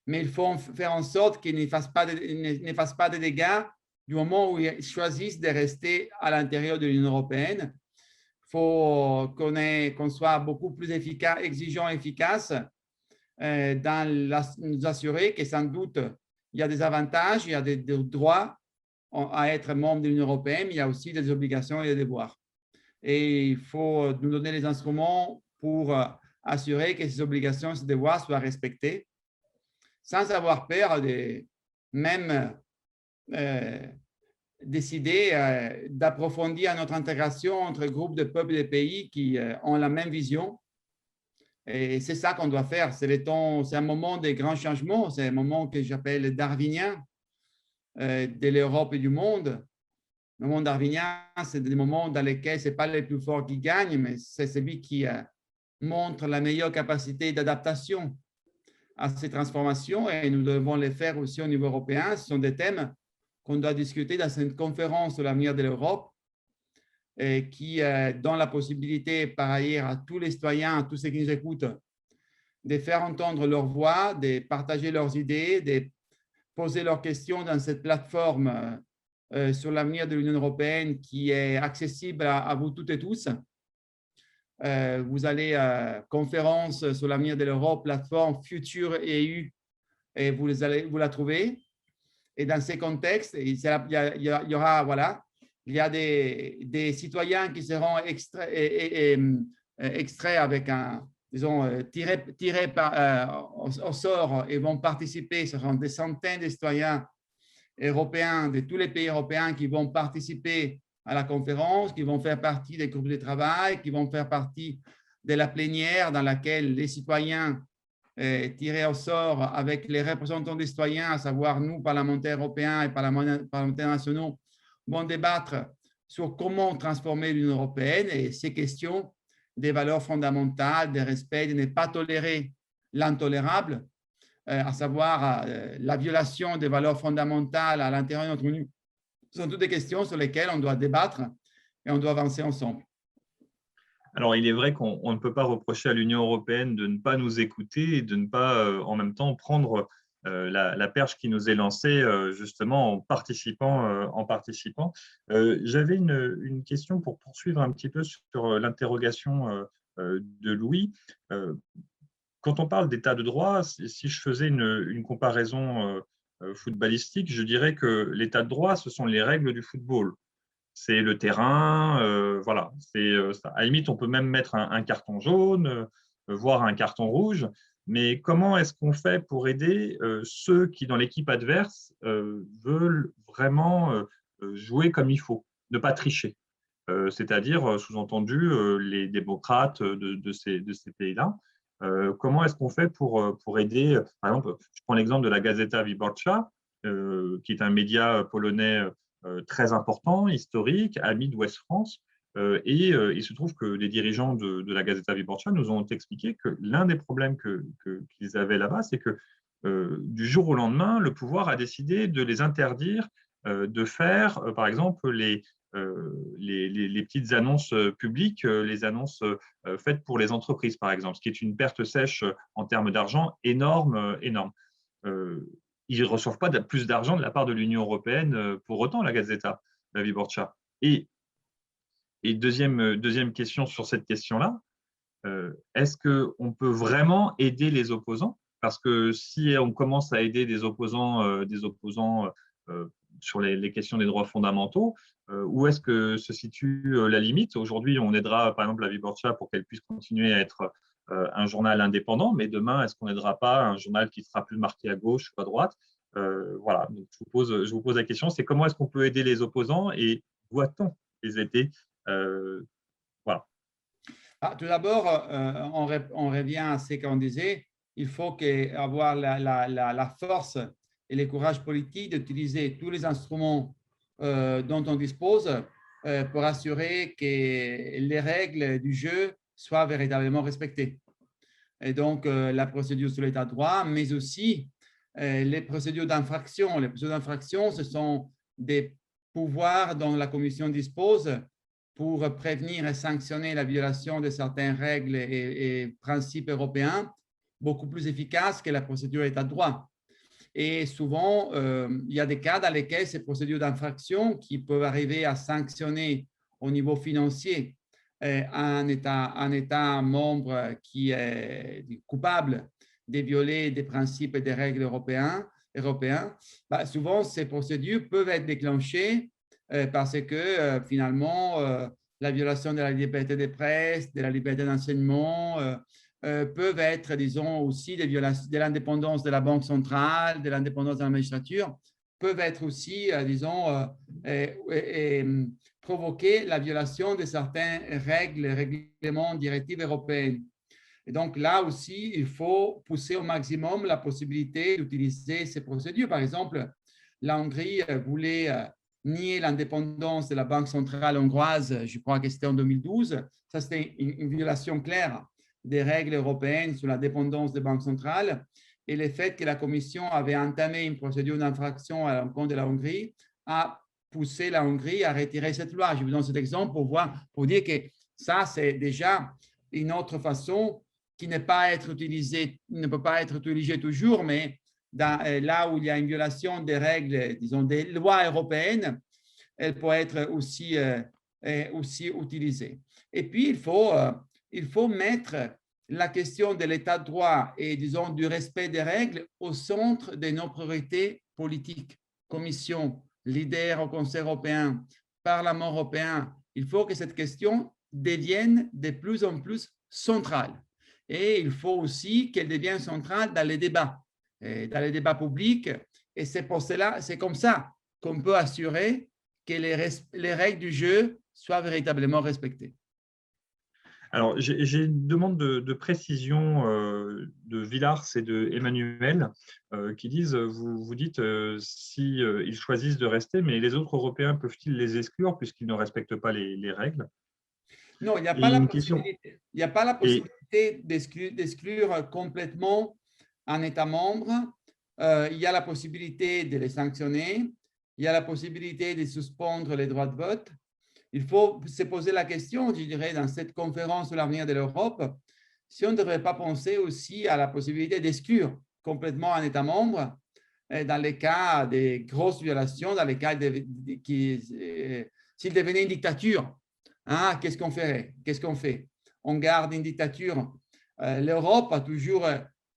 Mais il faut faire en sorte qu'ils ne fassent pas de dégâts du moment où ils choisissent de rester à l'intérieur de l'Union européenne. Il faut qu'on soit beaucoup plus exigeant et efficace dans nous assurer que sans doute il y a des avantages, il y a des droits à être membre de l'Union européenne, mais il y a aussi des obligations et des devoirs. Et il faut nous donner les instruments pour assurer que ces obligations et ces devoirs soient respectés, sans avoir peur de même décider d'approfondir notre intégration entre groupes de peuples et de pays qui ont la même vision. Et c'est ça qu'on doit faire. C'est un moment de grands changements, c'est un moment que j'appelle darwinien de l'Europe et du monde. Le monde darwinien, c'est des moments dans lesquels ce n'est pas les plus forts qui gagnent, mais c'est celui qui montre la meilleure capacité d'adaptation à ces transformations, et nous devons les faire aussi au niveau européen. Ce sont des thèmes qu'on doit discuter dans cette conférence sur l'avenir de l'Europe, qui donne la possibilité par ailleurs à tous les citoyens, à tous ceux qui nous écoutent, de faire entendre leur voix, de partager leurs idées, de poser leurs questions dans cette plateforme sur l'avenir de l'Union européenne qui est accessible à vous toutes et tous. Vous allez à conférence sur l'avenir de l'Europe, plateforme Future EU, et vous la trouvez. Et dans ces contextes, il y aura, voilà, il y a des citoyens qui seront extraits avec tirés au sort et vont participer. Ce seront des centaines de citoyens européens de tous les pays européens qui vont participer à la conférence, qui vont faire partie des groupes de travail, qui vont faire partie de la plénière dans laquelle les citoyens tirés au sort avec les représentants des citoyens, à savoir nous, parlementaires européens et parlementaires nationaux, vont débattre sur comment transformer l'Union européenne et ces questions des valeurs fondamentales, de respect, de ne pas tolérer l'intolérable, à savoir la violation des valeurs fondamentales à l'intérieur de notre Union. Ce sont toutes des questions sur lesquelles on doit débattre et on doit avancer ensemble. Alors, il est vrai qu'on ne peut pas reprocher à l'Union européenne de ne pas nous écouter et de ne pas en même temps prendre la perche qui nous est lancée justement en participant. J'avais une question pour poursuivre un petit peu sur l'interrogation de Louis. Quand on parle d'état de droit, si je faisais une comparaison footballistique, je dirais que l'état de droit, ce sont les règles du football. C'est le terrain, voilà. À la limite, on peut même mettre un carton jaune, voire un carton rouge. Mais comment est-ce qu'on fait pour aider ceux qui, dans l'équipe adverse, veulent vraiment jouer comme il faut, ne pas tricher? c'est-à-dire, sous-entendu, les démocrates de ces pays-là. Comment est-ce qu'on fait pour aider, par exemple, je prends l'exemple de la Gazeta Wyborcza, qui est un média polonais très important, historique, ami d'Ouest France. Il se trouve que les dirigeants de la Gazeta Wyborcza nous ont expliqué que l'un des problèmes qu'ils avaient là-bas, c'est que du jour au lendemain, le pouvoir a décidé de les interdire de faire, par exemple, les petites annonces publiques, les annonces faites pour les entreprises, par exemple, ce qui est une perte sèche en termes d'argent énorme, énorme. Ils ne reçoivent pas plus d'argent de la part de l'Union européenne pour autant, la Gazeta, la Wyborcza. Et deuxième question sur cette question-là, est-ce qu'on peut vraiment aider les opposants? Parce que si on commence à aider des opposants sur les questions des droits fondamentaux, où est-ce que se situe la limite? Aujourd'hui, on aidera par exemple la Wyborcza pour qu'elle puisse continuer à être un journal indépendant, mais demain, est-ce qu'on n'aidera pas un journal qui sera plus marqué à gauche ou à droite? Voilà, donc je vous pose la question, c'est comment est-ce qu'on peut aider les opposants et doit-on les aider? Voilà. Tout d'abord, on revient à ce qu'on disait, il faut avoir la force et le courage politique d'utiliser tous les instruments dont on dispose pour assurer que les règles du jeu soient véritablement respectées. Et donc, la procédure sur l'état de droit, mais aussi les procédures d'infraction. Les procédures d'infraction, ce sont des pouvoirs dont la Commission dispose pour prévenir et sanctionner la violation de certaines règles et principes européens, beaucoup plus efficaces que la procédure d'état de droit. Et souvent, il y a des cas dans lesquels ces procédures d'infraction qui peuvent arriver à sanctionner au niveau financier un État membre qui est coupable de violer des principes et des règles européens, souvent ces procédures peuvent être déclenchées parce que finalement, la violation de la liberté de presse, de la liberté d'enseignement peuvent être, disons, aussi des violations de l'indépendance de la Banque centrale, de l'indépendance de la magistrature, peuvent être aussi, disons, provoquer la violation de certaines règles, règlements, directives européennes. Et donc là aussi, il faut pousser au maximum la possibilité d'utiliser ces procédures. Par exemple, la Hongrie voulait nier l'indépendance de la Banque centrale hongroise, je crois que c'était en 2012. Ça, c'était une violation claire des règles européennes sur la dépendance des banques centrales. Et le fait que la Commission avait entamé une procédure d'infraction à l'encontre de la Hongrie a poussé la Hongrie à retirer cette loi. Je vous donne cet exemple pour dire que ça, c'est déjà une autre façon qui ne peut pas être utilisée toujours, mais là où il y a une violation des règles, disons, des lois européennes, elle peut être aussi utilisée. Et puis, il faut mettre la question de l'état de droit et, disons, du respect des règles au centre de nos priorités politiques. Commission, leader au Conseil européen, Parlement européen, il faut que cette question devienne de plus en plus centrale. Et il faut aussi qu'elle devienne centrale dans les débats publics. Et c'est pour cela, c'est comme ça qu'on peut assurer que les règles du jeu soient véritablement respectées. Alors, j'ai une demande de précision de Villars et de Emmanuel qui disent, vous dites s'ils choisissent de rester, mais les autres Européens peuvent-ils les exclure puisqu'ils ne respectent pas les règles? Non, il n'y a pas la possibilité. Il n'y a pas la possibilité d'exclure complètement un État membre. Il y a la possibilité de les sanctionner. Il y a la possibilité de suspendre les droits de vote. Il faut se poser la question, je dirais, dans cette conférence sur l'avenir de l'Europe, si on ne devrait pas penser aussi à la possibilité d'exclure complètement un État membre dans les cas de grosses violations, dans les cas s'il devenait une dictature. Qu'est-ce qu'on ferait? Qu'est-ce qu'on fait? On garde une dictature. L'Europe a toujours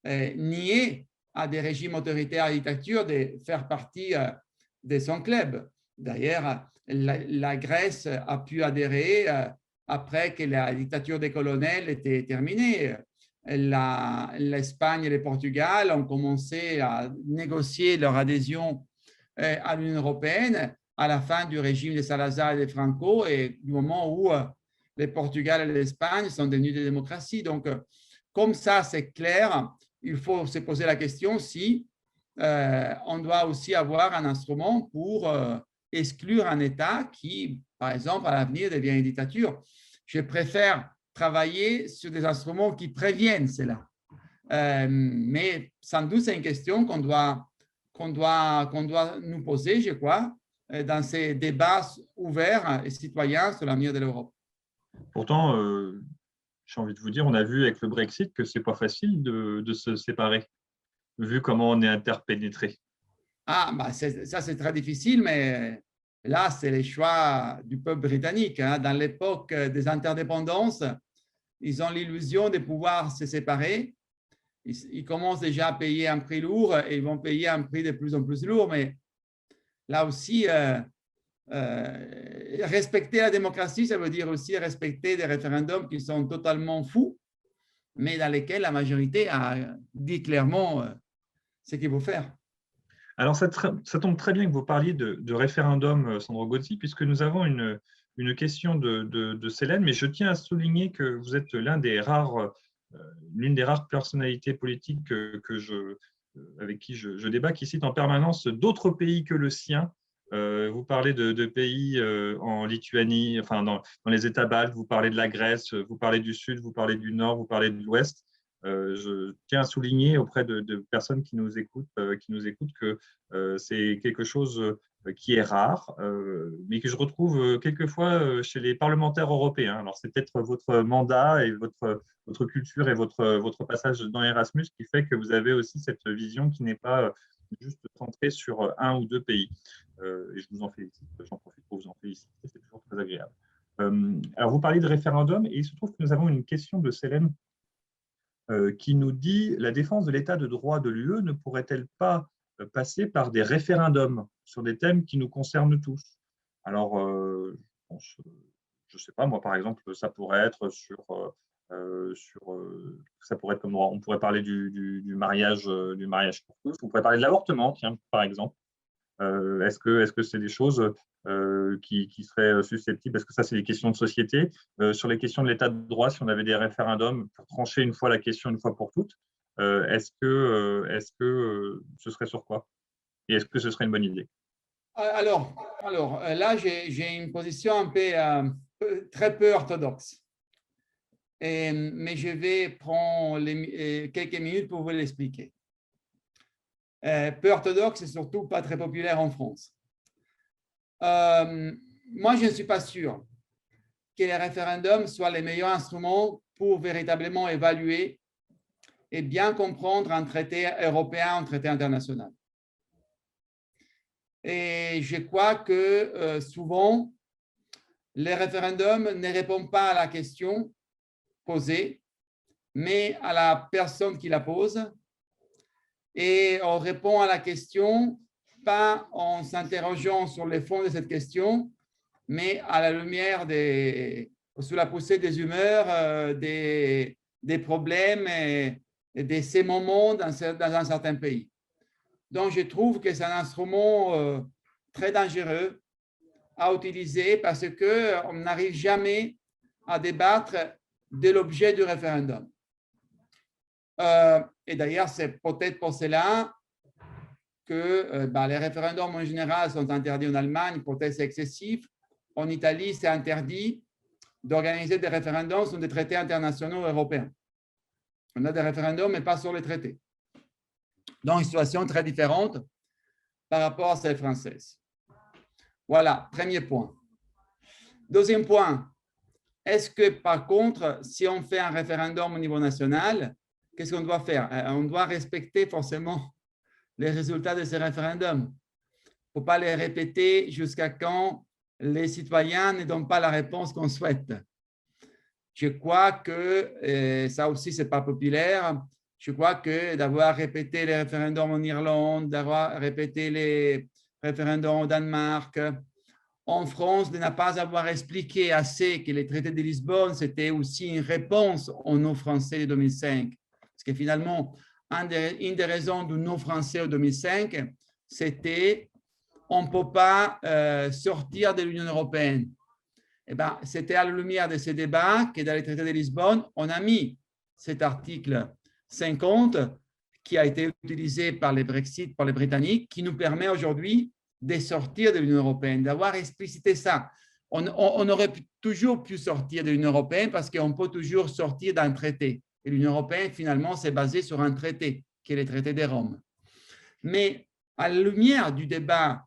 nié à des régimes autoritaires et dictatures de faire partie de son club. D'ailleurs, la Grèce a pu adhérer après que la dictature des colonels était terminée. L'Espagne et le Portugal ont commencé à négocier leur adhésion à l'Union européenne à la fin du régime de Salazar et de Franco et du moment où le Portugal et l'Espagne sont devenus des démocraties. Donc, comme ça, c'est clair, il faut se poser la question si on doit aussi avoir un instrument pour exclure un État qui, par exemple, à l'avenir devient une dictature. Je préfère travailler sur des instruments qui préviennent cela. Mais sans doute, c'est une question qu'on doit nous poser, je crois, dans ces débats ouverts et citoyens sur l'avenir de l'Europe. Pourtant, j'ai envie de vous dire, on a vu avec le Brexit que ce n'est pas facile de se séparer, vu comment on est interpénétré. Ah, bah ça, c'est très difficile, mais là, c'est le choix du peuple britannique. Hein. Dans l'époque des interdépendances, ils ont l'illusion de pouvoir se séparer. Ils commencent déjà à payer un prix lourd et ils vont payer un prix de plus en plus lourd. Mais là aussi, respecter la démocratie, ça veut dire aussi respecter des référendums qui sont totalement fous, mais dans lesquels la majorité a dit clairement ce qu'il faut faire. Alors, ça tombe très bien que vous parliez de référendum, Sandro Gozzi, puisque nous avons une question de Célène, mais je tiens à souligner que vous êtes l'une des rares personnalités politiques avec qui je débat, qui cite en permanence d'autres pays que le sien. Vous parlez de pays en Lituanie, enfin dans les États baltes, vous parlez de la Grèce, vous parlez du Sud, vous parlez du Nord, vous parlez de l'Ouest. Je tiens à souligner auprès de personnes qui nous écoutent que c'est quelque chose qui est rare, mais que je retrouve quelquefois chez les parlementaires européens. Alors, c'est peut-être votre mandat et votre culture et votre passage dans Erasmus qui fait que vous avez aussi cette vision qui n'est pas juste centrée sur un ou deux pays. Et je vous en félicite, j'en profite pour vous en féliciter, c'est toujours très agréable. Alors, vous parlez de référendum et il se trouve que nous avons une question de Célène qui nous dit « La défense de l'état de droit de l'UE ne pourrait-elle pas passer par des référendums sur des thèmes qui nous concernent tous ?» Alors, je ne sais pas, moi par exemple, ça pourrait être ça pourrait être comme on pourrait parler du mariage pour tous, on pourrait parler de l'avortement, tiens, par exemple. Est-ce que c'est des choses qui seraient susceptibles, parce que ça, c'est des questions de société. Sur les questions de l'état de droit, si on avait des référendums pour trancher une fois la question une fois pour toutes, est-ce que ce serait sur quoi? Et est-ce que ce serait une bonne idée? Alors là, j'ai une position un peu très peu orthodoxe. Mais je vais prendre quelques minutes pour vous l'expliquer. Peu orthodoxe et surtout pas très populaire en France. Moi, je ne suis pas sûr que les référendums soient les meilleurs instruments pour véritablement évaluer et bien comprendre un traité européen, un traité international. Et je crois que souvent, les référendums ne répondent pas à la question posée, mais à la personne qui la pose. Et on répond à la question pas en s'interrogeant sur le fond de cette question, mais à la lumière sous la poussée des humeurs, des problèmes et de ces moments dans un certain pays. Donc, je trouve que c'est un instrument très dangereux à utiliser parce qu'on n'arrive jamais à débattre de l'objet du référendum. Et d'ailleurs, c'est peut-être pour cela que les référendums en général sont interdits en Allemagne, peut-être c'est excessif. En Italie, c'est interdit d'organiser des référendums sur des traités internationaux européens. On a des référendums, mais pas sur les traités. Donc, une situation très différente par rapport à celle française. Voilà, premier point. Deuxième point, est-ce que par contre, si on fait un référendum au niveau national, qu'est-ce qu'on doit faire? On doit respecter forcément les résultats de ces référendums. Il ne faut pas les répéter jusqu'à quand les citoyens ne donnent pas la réponse qu'on souhaite. Je crois que ça aussi, ce n'est pas populaire. Je crois que d'avoir répété les référendums en Irlande, d'avoir répété les référendums au Danemark, en France, de ne pas avoir expliqué assez que le traité de Lisbonne, c'était aussi une réponse au non français de 2005. Parce que finalement, une des raisons du non français en 2005, c'était on ne peut pas sortir de l'Union européenne. Eh ben, c'était à la lumière de ces débats que dans le traité de Lisbonne, on a mis cet article 50 qui a été utilisé par les Brexit, par les Britanniques, qui nous permet aujourd'hui de sortir de l'Union européenne, d'avoir explicité ça. On aurait toujours pu sortir de l'Union européenne parce qu'on peut toujours sortir d'un traité. Et l'Union européenne, finalement, c'est basé sur un traité, qui est le traité de Rome. Mais à la lumière du débat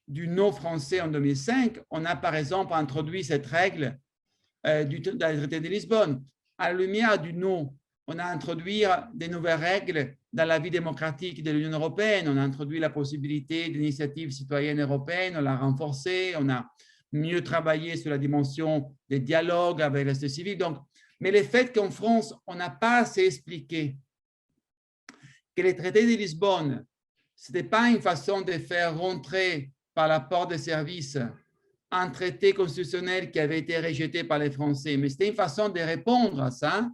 du non français en 2005, on a par exemple introduit cette règle dans le traité de Lisbonne. À la lumière du non, on a introduit des nouvelles règles dans la vie démocratique de l'Union européenne. On a introduit la possibilité d'initiative citoyenne européenne, on l'a renforcée, on a mieux travaillé sur la dimension des dialogues avec la société civile. Donc, mais le fait qu'en France, on n'a pas assez expliqué que le traité de Lisbonne, ce n'était pas une façon de faire rentrer par la porte des services un traité constitutionnel qui avait été rejeté par les Français, mais c'était une façon de répondre à ça.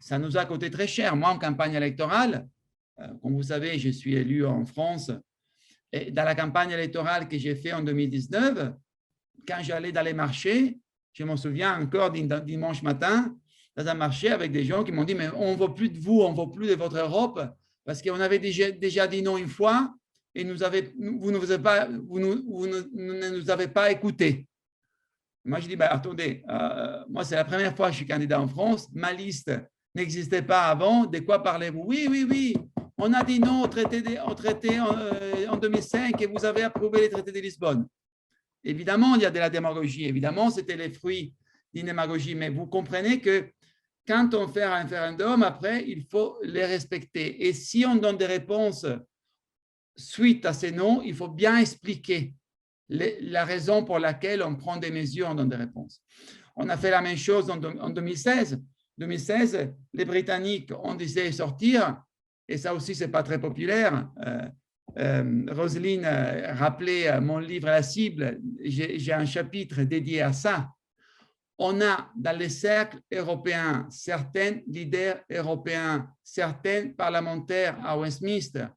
Ça nous a coûté très cher. Moi, en campagne électorale, comme vous savez, je suis élu en France, et dans la campagne électorale que j'ai faite en 2019, quand j'allais dans les marchés, je me souviens encore d'un dimanche matin, dans un marché avec des gens qui m'ont dit « mais on ne veut plus de vous, on ne veut plus de votre Europe » parce qu'on avait déjà dit non une fois et vous ne nous avez pas écoutés. Moi, je dis, bah, attendez, moi, c'est la première fois que je suis candidat en France. Ma liste n'existait pas avant. De quoi parlez-vous? Oui, oui, oui. On a dit non au traité en 2005 et vous avez approuvé le traité de Lisbonne. Évidemment, il y a de la démagogie. Évidemment, c'était les fruits d'une démagogie. Mais vous comprenez que quand on fait un référendum, après, il faut les respecter. Et si on donne des réponses suite à ces noms, il faut bien expliquer la raison pour laquelle on prend des mesures, on donne des réponses. On a fait la même chose en 2016. 2016, les Britanniques ont décidé de sortir, et ça aussi, ce n'est pas très populaire. Roselyne rappelait mon livre La cible, j'ai un chapitre dédié à ça. On a dans les cercles européens certains leaders européens, certains parlementaires à Westminster,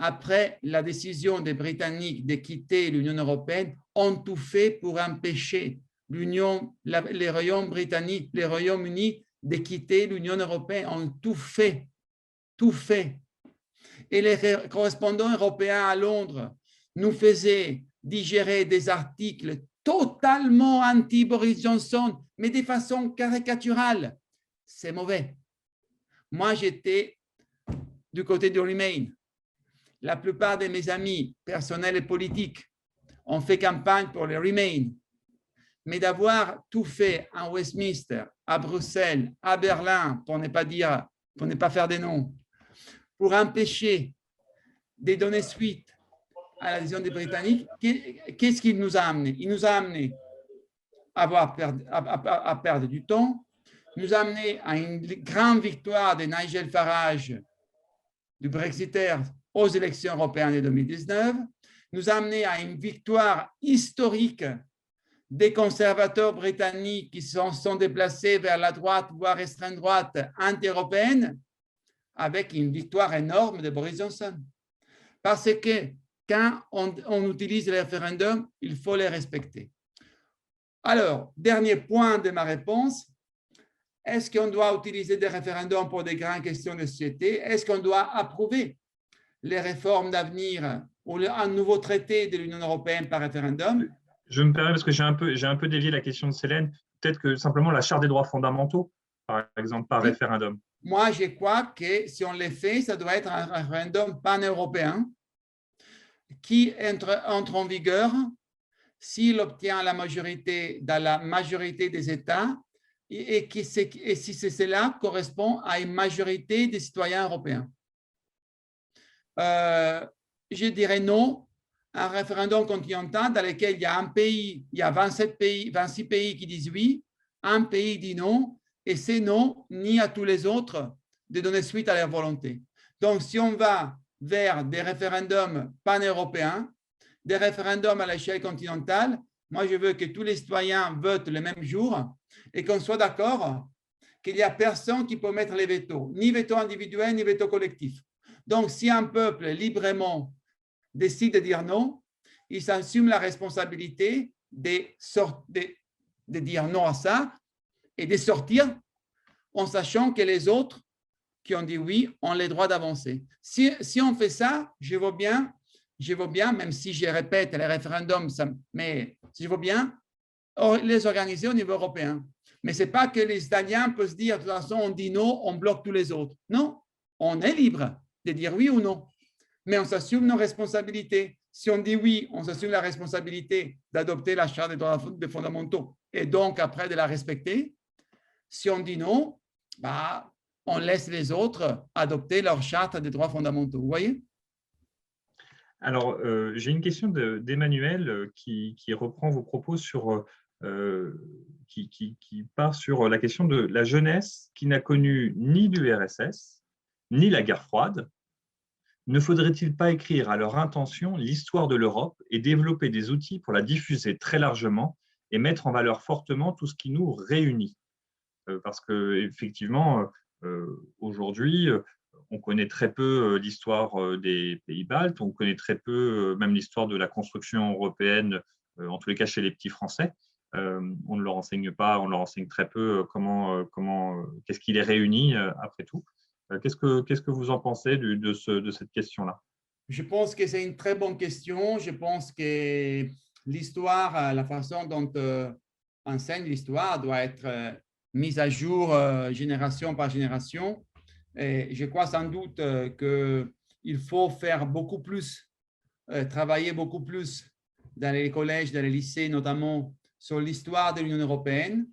après la décision des Britanniques de quitter l'Union européenne, ont tout fait pour empêcher les Royaumes-Unis de quitter l'Union européenne, ont tout fait, tout fait. Et les correspondants européens à Londres nous faisaient digérer des articles totalement anti-Boris Johnson, mais de façon caricaturale. C'est mauvais. Moi, j'étais du côté du Remain. La plupart de mes amis personnels et politiques ont fait campagne pour le Remain. Mais d'avoir tout fait à Westminster, à Bruxelles, à Berlin, pour ne pas faire des noms, pour empêcher de donner suite à la décision des Britanniques, qu'est-ce qu'il nous a amené? Il nous a amené à perdre du temps, nous a amené à une grande victoire de Nigel Farage, du Brexitaire, aux élections européennes de 2019, nous a amené à une victoire historique des conservateurs britanniques qui sont déplacés vers la droite, voire extrême droite anti-européenne, avec une victoire énorme de Boris Johnson. Parce que quand on utilise les référendums, il faut les respecter. Alors, dernier point de ma réponse, est-ce qu'on doit utiliser des référendums pour des grandes questions de société? Est-ce qu'on doit approuver les réformes d'avenir ou un nouveau traité de l'Union européenne par référendum? Je me permets parce que j'ai un peu dévié la question de Célène. Peut-être que simplement la Charte des droits fondamentaux, par exemple, par référendum. Moi, je crois que si on le fait, ça doit être un référendum pan-européen qui entre en vigueur s'il obtient la majorité dans la majorité des États et si cela correspond à une majorité des citoyens européens. Je dirais non, un référendum continental dans lequel il y a un pays, il y a 26 pays qui disent oui, un pays dit non, et c'est non ni à tous les autres de donner suite à leur volonté. Donc, si on va vers des référendums pan-européens, des référendums à l'échelle continentale, moi, je veux que tous les citoyens votent le même jour et qu'on soit d'accord qu'il n'y a personne qui peut mettre les vétos, ni veto individuel, ni veto collectif. Donc, si un peuple librement décide de dire non, ils s'assument la responsabilité de dire non à ça et de sortir en sachant que les autres qui ont dit oui ont le droit d'avancer. Si on fait ça, je veux bien, même si je répète les référendums, mais je veux bien les organiser au niveau européen. Mais ce n'est pas que les Italiens peuvent se dire, de toute façon, on dit non, on bloque tous les autres. Non, on est libre de dire oui ou non. Mais on s'assume nos responsabilités. Si on dit oui, on s'assume la responsabilité d'adopter la Charte des droits fondamentaux et donc après de la respecter. Si on dit non, bah, on laisse les autres adopter leur Charte des droits fondamentaux. Vous voyez? Alors, j'ai une question d'Emmanuel qui reprend vos propos sur, qui part sur la question de la jeunesse qui n'a connu ni l'URSS, ni la guerre froide. Ne faudrait-il pas écrire à leur intention l'histoire de l'Europe et développer des outils pour la diffuser très largement et mettre en valeur fortement tout ce qui nous réunit? Parce qu'effectivement, aujourd'hui, on connaît très peu l'histoire des pays baltes, on connaît très peu même l'histoire de la construction européenne, en tous les cas chez les petits Français. On ne leur enseigne pas, on leur enseigne très peu qu'est-ce qui les réunit après tout. Qu'est-ce que vous en pensez de cette question-là? Je pense que c'est une très bonne question. Je pense que l'histoire, la façon dont enseigne l'histoire doit être mise à jour génération par génération. Et je crois sans doute qu'il faut faire beaucoup plus, travailler beaucoup plus dans les collèges, dans les lycées, notamment sur l'histoire de l'Union européenne.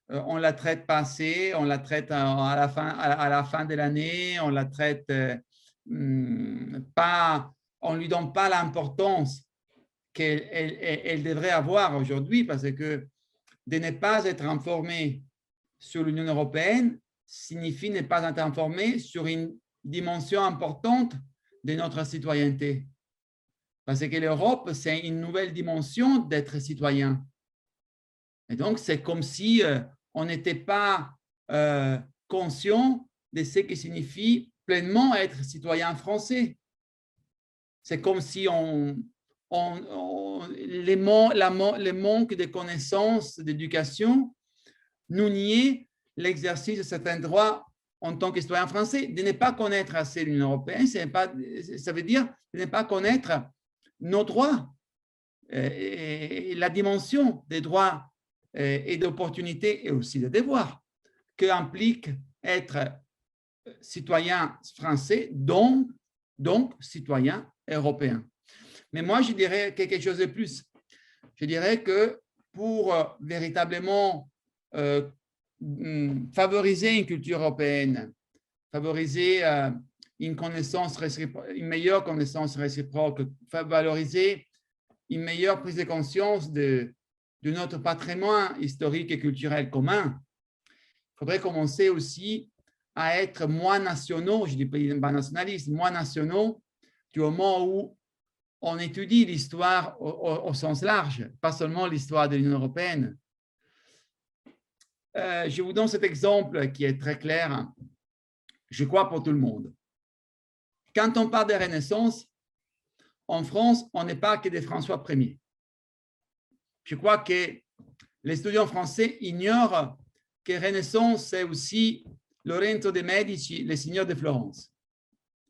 On la traite pas assez, on la traite à la fin de l'année, on la traite pas, on lui donne pas l'importance qu'elle devrait avoir aujourd'hui, parce que de ne pas être informé sur l'Union européenne signifie ne pas être informé sur une dimension importante de notre citoyenneté. Parce que l'Europe, c'est une nouvelle dimension d'être citoyen. Et donc, c'est comme si on n'était pas conscient de ce que signifie pleinement être citoyen français. C'est comme si les manques de connaissances, d'éducation, nous niait l'exercice de certains droits en tant que citoyen français. De ne pas connaître assez l'Union européenne, ça veut dire de ne pas connaître nos droits et la dimension des droits et d'opportunités et aussi des devoirs qu'implique être citoyen français, donc citoyen européen. Mais moi, je dirais quelque chose de plus. Je dirais que pour véritablement favoriser une culture européenne, favoriser une meilleure connaissance réciproque, valoriser une meilleure prise de conscience de notre patrimoine historique et culturel commun, il faudrait commencer aussi à être moins nationaux, je ne dis pas nationalistes, moins nationaux du moment où on étudie l'histoire au sens large, pas seulement l'histoire de l'Union européenne. Je vous donne cet exemple qui est très clair, je crois, pour tout le monde. Quand on parle de Renaissance, en France, on n'est pas que des François Ier. Je crois que les étudiants français ignorent que Renaissance, c'est aussi Lorenzo de Medici, le seigneur de Florence.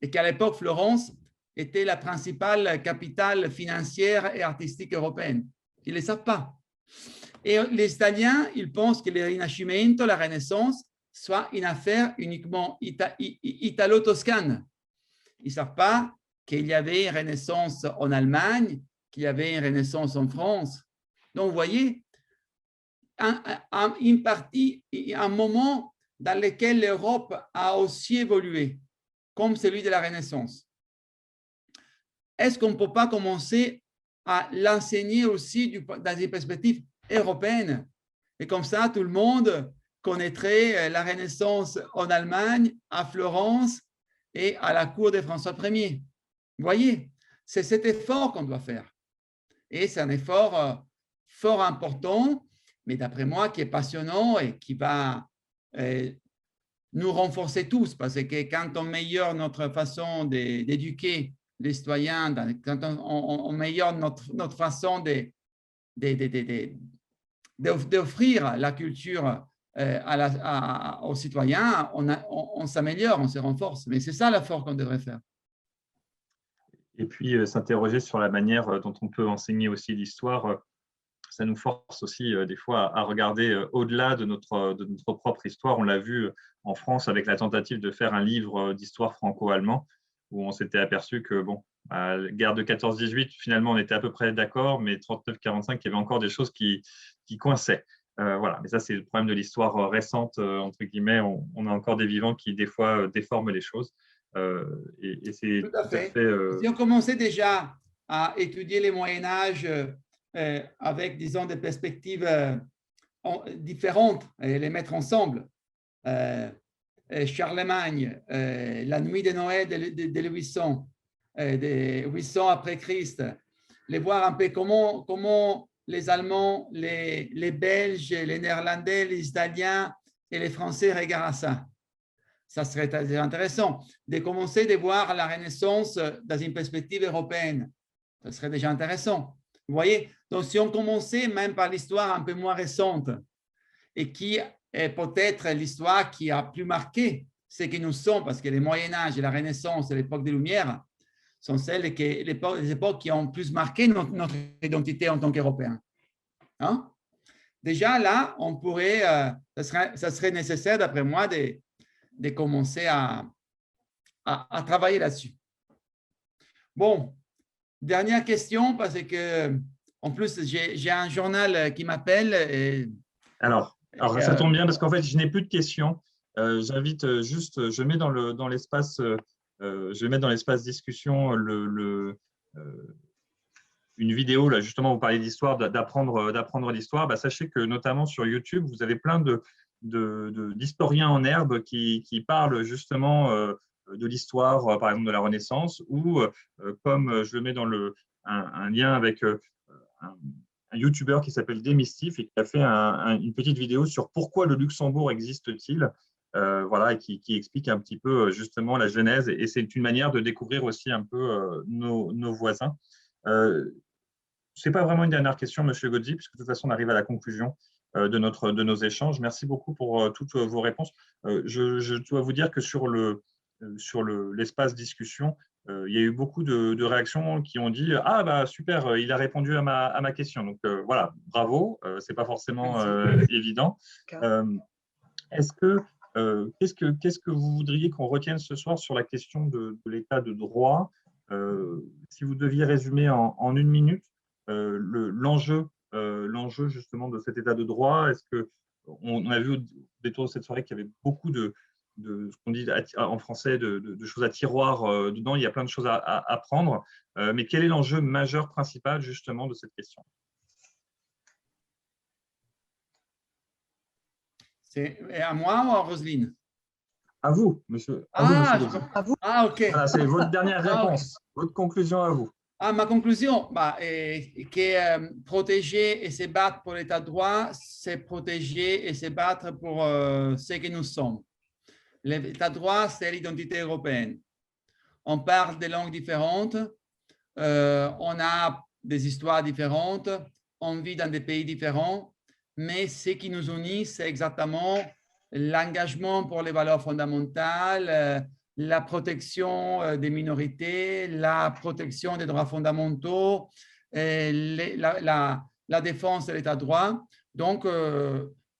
Et qu'à l'époque, Florence était la principale capitale financière et artistique européenne. Ils ne le savent pas. Et les Italiens, ils pensent que le Rinascimento, la Renaissance, soit une affaire uniquement italo-toscane. Ils ne savent pas qu'il y avait une Renaissance en Allemagne, qu'il y avait une Renaissance en France. Donc, vous voyez, une partie, un moment dans lequel l'Europe a aussi évolué, comme celui de la Renaissance. Est-ce qu'on ne peut pas commencer à l'enseigner aussi dans une perspective européenne? Et comme ça, tout le monde connaîtrait la Renaissance en Allemagne, à Florence et à la cour de François Ier. Vous voyez, c'est cet effort qu'on doit faire. Et c'est un effort fort important, mais d'après moi, qui est passionnant et qui va nous renforcer tous, parce que quand on améliore notre façon d'éduquer les citoyens, quand on améliore notre façon d'offrir la culture aux citoyens, on s'améliore, on se renforce. Mais c'est ça l'effort qu'on devrait faire. Et puis, s'interroger sur la manière dont on peut enseigner aussi l'histoire. Ça nous force aussi des fois à regarder au-delà de notre propre histoire. On l'a vu en France avec la tentative de faire un livre d'histoire franco-allemand, où on s'était aperçu que, bon, à la guerre de 14-18, finalement, on était à peu près d'accord, mais 39-45, il y avait encore des choses qui coinçaient. Voilà, mais ça, c'est le problème de l'histoire récente, entre guillemets. On a encore des vivants qui, des fois, déforment les choses. Et c'est Tout à fait. fait… Si on commençait déjà à étudier les Moyen-Âge avec, disons, des perspectives différentes et les mettre ensemble, Charlemagne, la nuit de Noël de 800, de 800 après Christ, les voir un peu comment les Allemands, les Belges, les Néerlandais, les Italiens et les Français regardent à ça. Ça serait très intéressant de commencer à voir la Renaissance dans une perspective européenne. Ça serait déjà intéressant. Vous voyez? Donc, si on commençait même par l'histoire un peu moins récente et qui est peut-être l'histoire qui a plus marqué ce que nous sommes, parce que le Moyen-Âge, la Renaissance et l'époque des Lumières sont les époques qui ont plus marqué notre identité en tant qu'Européens. Hein? Déjà, là, on pourrait, ça serait nécessaire, d'après moi, de commencer à travailler là-dessus. Bon, dernière question, parce que, en plus, j'ai un journal qui m'appelle. Alors, ça tombe bien parce qu'en fait, je n'ai plus de questions. J'invite juste, je mets dans l'espace, je vais mettre dans l'espace discussion une vidéo, là, justement, vous parlez d'histoire, d'apprendre l'histoire. Bah, sachez que notamment sur YouTube, vous avez plein d'historiens en herbe qui parlent justement de l'histoire, par exemple de la Renaissance, ou comme je le mets dans un lien avec un YouTuber qui s'appelle Démystif et qui a fait une petite vidéo sur pourquoi le Luxembourg existe-t-il, voilà, et qui explique un petit peu justement la genèse. Et c'est une manière de découvrir aussi un peu nos voisins. Ce n'est pas vraiment une dernière question, Monsieur Godzi, puisque de toute façon, on arrive à la conclusion de nos échanges. Merci beaucoup pour toutes vos réponses. Je dois vous dire que sur l'espace discussion, il y a eu beaucoup de réactions qui ont dit « Ah, bah, super, il a répondu à ma question. » Donc, voilà, bravo. Ce n'est pas forcément évident. Qu'est-ce que vous voudriez qu'on retienne ce soir sur la question de l'état de droit? Si vous deviez résumer en une minute l'enjeu justement de cet état de droit, est-ce que on a vu au détour de cette soirée qu'il y avait beaucoup de ce qu'on dit en français de choses à tiroir dedans, il y a plein de choses à prendre, mais quel est l'enjeu majeur principal justement de cette question? C'est à moi ou à Roselyne? À vous, monsieur. À vous, Ah, monsieur. ok. Voilà, c'est votre dernière réponse, votre conclusion à vous. Ma conclusion, que protéger et se battre pour l'état de droit, c'est protéger et se battre pour ce que nous sommes. L'état de droit, c'est l'identité européenne. On parle des langues différentes, on a des histoires différentes, on vit dans des pays différents, mais ce qui nous unit, c'est exactement l'engagement pour les valeurs fondamentales, la protection des minorités, la protection des droits fondamentaux, la défense de l'état de droit. Donc,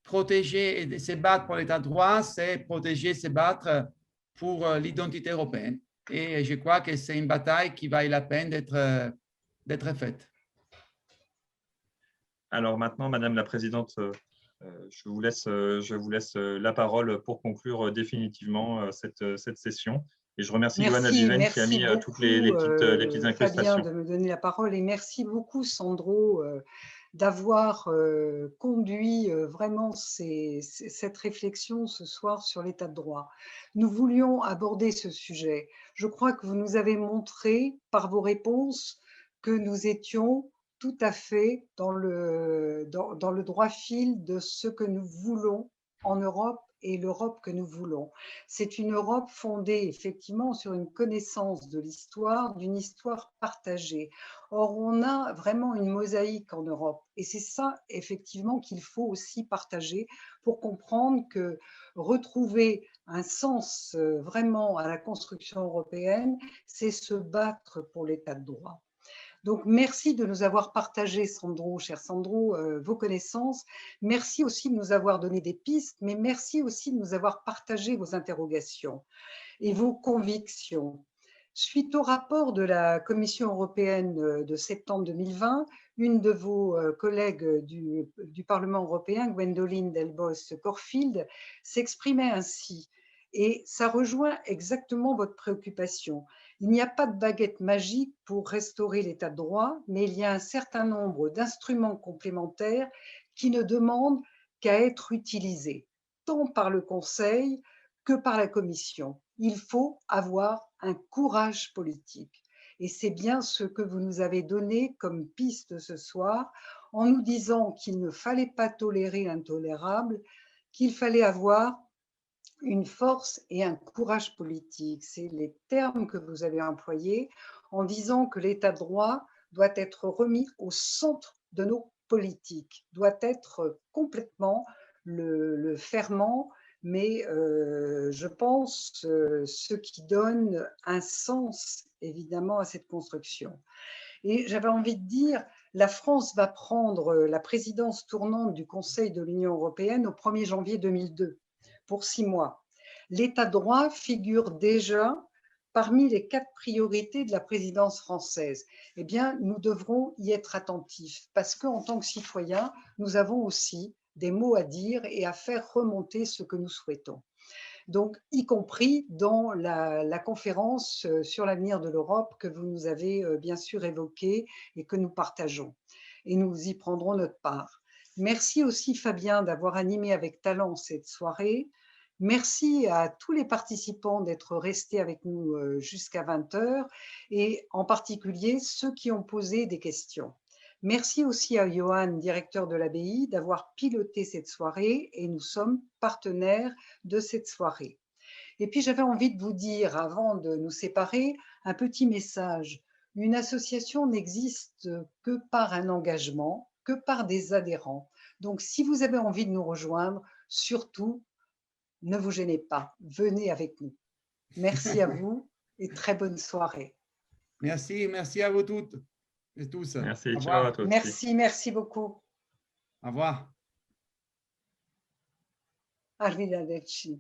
protéger et se battre pour l'état de droit, c'est protéger et se battre pour l'identité européenne. Et je crois que c'est une bataille qui vaille la peine d'être faite. Alors maintenant, Madame la Présidente, je vous laisse la parole pour conclure définitivement cette session. Et je remercie Johanna Given qui a mis toutes les petites incrustations. Fabien, de me donner la parole. Et merci beaucoup, Sandro, d'avoir conduit vraiment cette réflexion ce soir sur l'état de droit. Nous voulions aborder ce sujet. Je crois que vous nous avez montré par vos réponses que nous étions tout à fait dans le droit fil de ce que nous voulons en Europe et l'Europe que nous voulons. C'est une Europe fondée effectivement sur une connaissance de l'histoire, d'une histoire partagée. Or, on a vraiment une mosaïque en Europe et c'est ça effectivement qu'il faut aussi partager pour comprendre que retrouver un sens vraiment à la construction européenne, c'est se battre pour l'état de droit. Donc, merci de nous avoir partagé, Sandro, cher Sandro, vos connaissances. Merci aussi de nous avoir donné des pistes, mais merci aussi de nous avoir partagé vos interrogations et vos convictions. Suite au rapport de la Commission européenne de septembre 2020, une de vos collègues du Parlement européen, Gwendoline Delbos-Corfield, s'exprimait ainsi. Et ça rejoint exactement votre préoccupation. Il n'y a pas de baguette magique pour restaurer l'état de droit, mais il y a un certain nombre d'instruments complémentaires qui ne demandent qu'à être utilisés, tant par le Conseil que par la Commission. Il faut avoir un courage politique. Et c'est bien ce que vous nous avez donné comme piste ce soir, en nous disant qu'il ne fallait pas tolérer l'intolérable, qu'il fallait avoir une force et un courage politique. C'est les termes que vous avez employés en disant que l'état de droit doit être remis au centre de nos politiques, doit être complètement le ferment, mais je pense ce qui donne un sens évidemment à cette construction. Et j'avais envie de dire, la France va prendre la présidence tournante du Conseil de l'Union européenne au 1er janvier 2002 pour 6 mois. L'état de droit figure déjà parmi les 4 priorités de la présidence française. Eh bien, nous devrons y être attentifs parce qu'en tant que citoyens, nous avons aussi des mots à dire et à faire remonter ce que nous souhaitons. Donc, y compris dans la conférence sur l'avenir de l'Europe que vous nous avez bien sûr évoquée et que nous partageons. Et nous y prendrons notre part. Merci aussi Fabien d'avoir animé avec talent cette soirée. Merci à tous les participants d'être restés avec nous jusqu'à 20 h et en particulier ceux qui ont posé des questions. Merci aussi à Johan, directeur de l'ABI, d'avoir piloté cette soirée et nous sommes partenaires de cette soirée. Et puis j'avais envie de vous dire, avant de nous séparer, un petit message. Une association n'existe que par un engagement, que par des adhérents. Donc si vous avez envie de nous rejoindre, surtout, ne vous gênez pas, venez avec nous. Merci à vous et très bonne soirée. Merci, merci à vous toutes et tous. Merci, Au ciao à revoir. toi aussi. Merci, merci beaucoup. Au revoir. Arrivederci.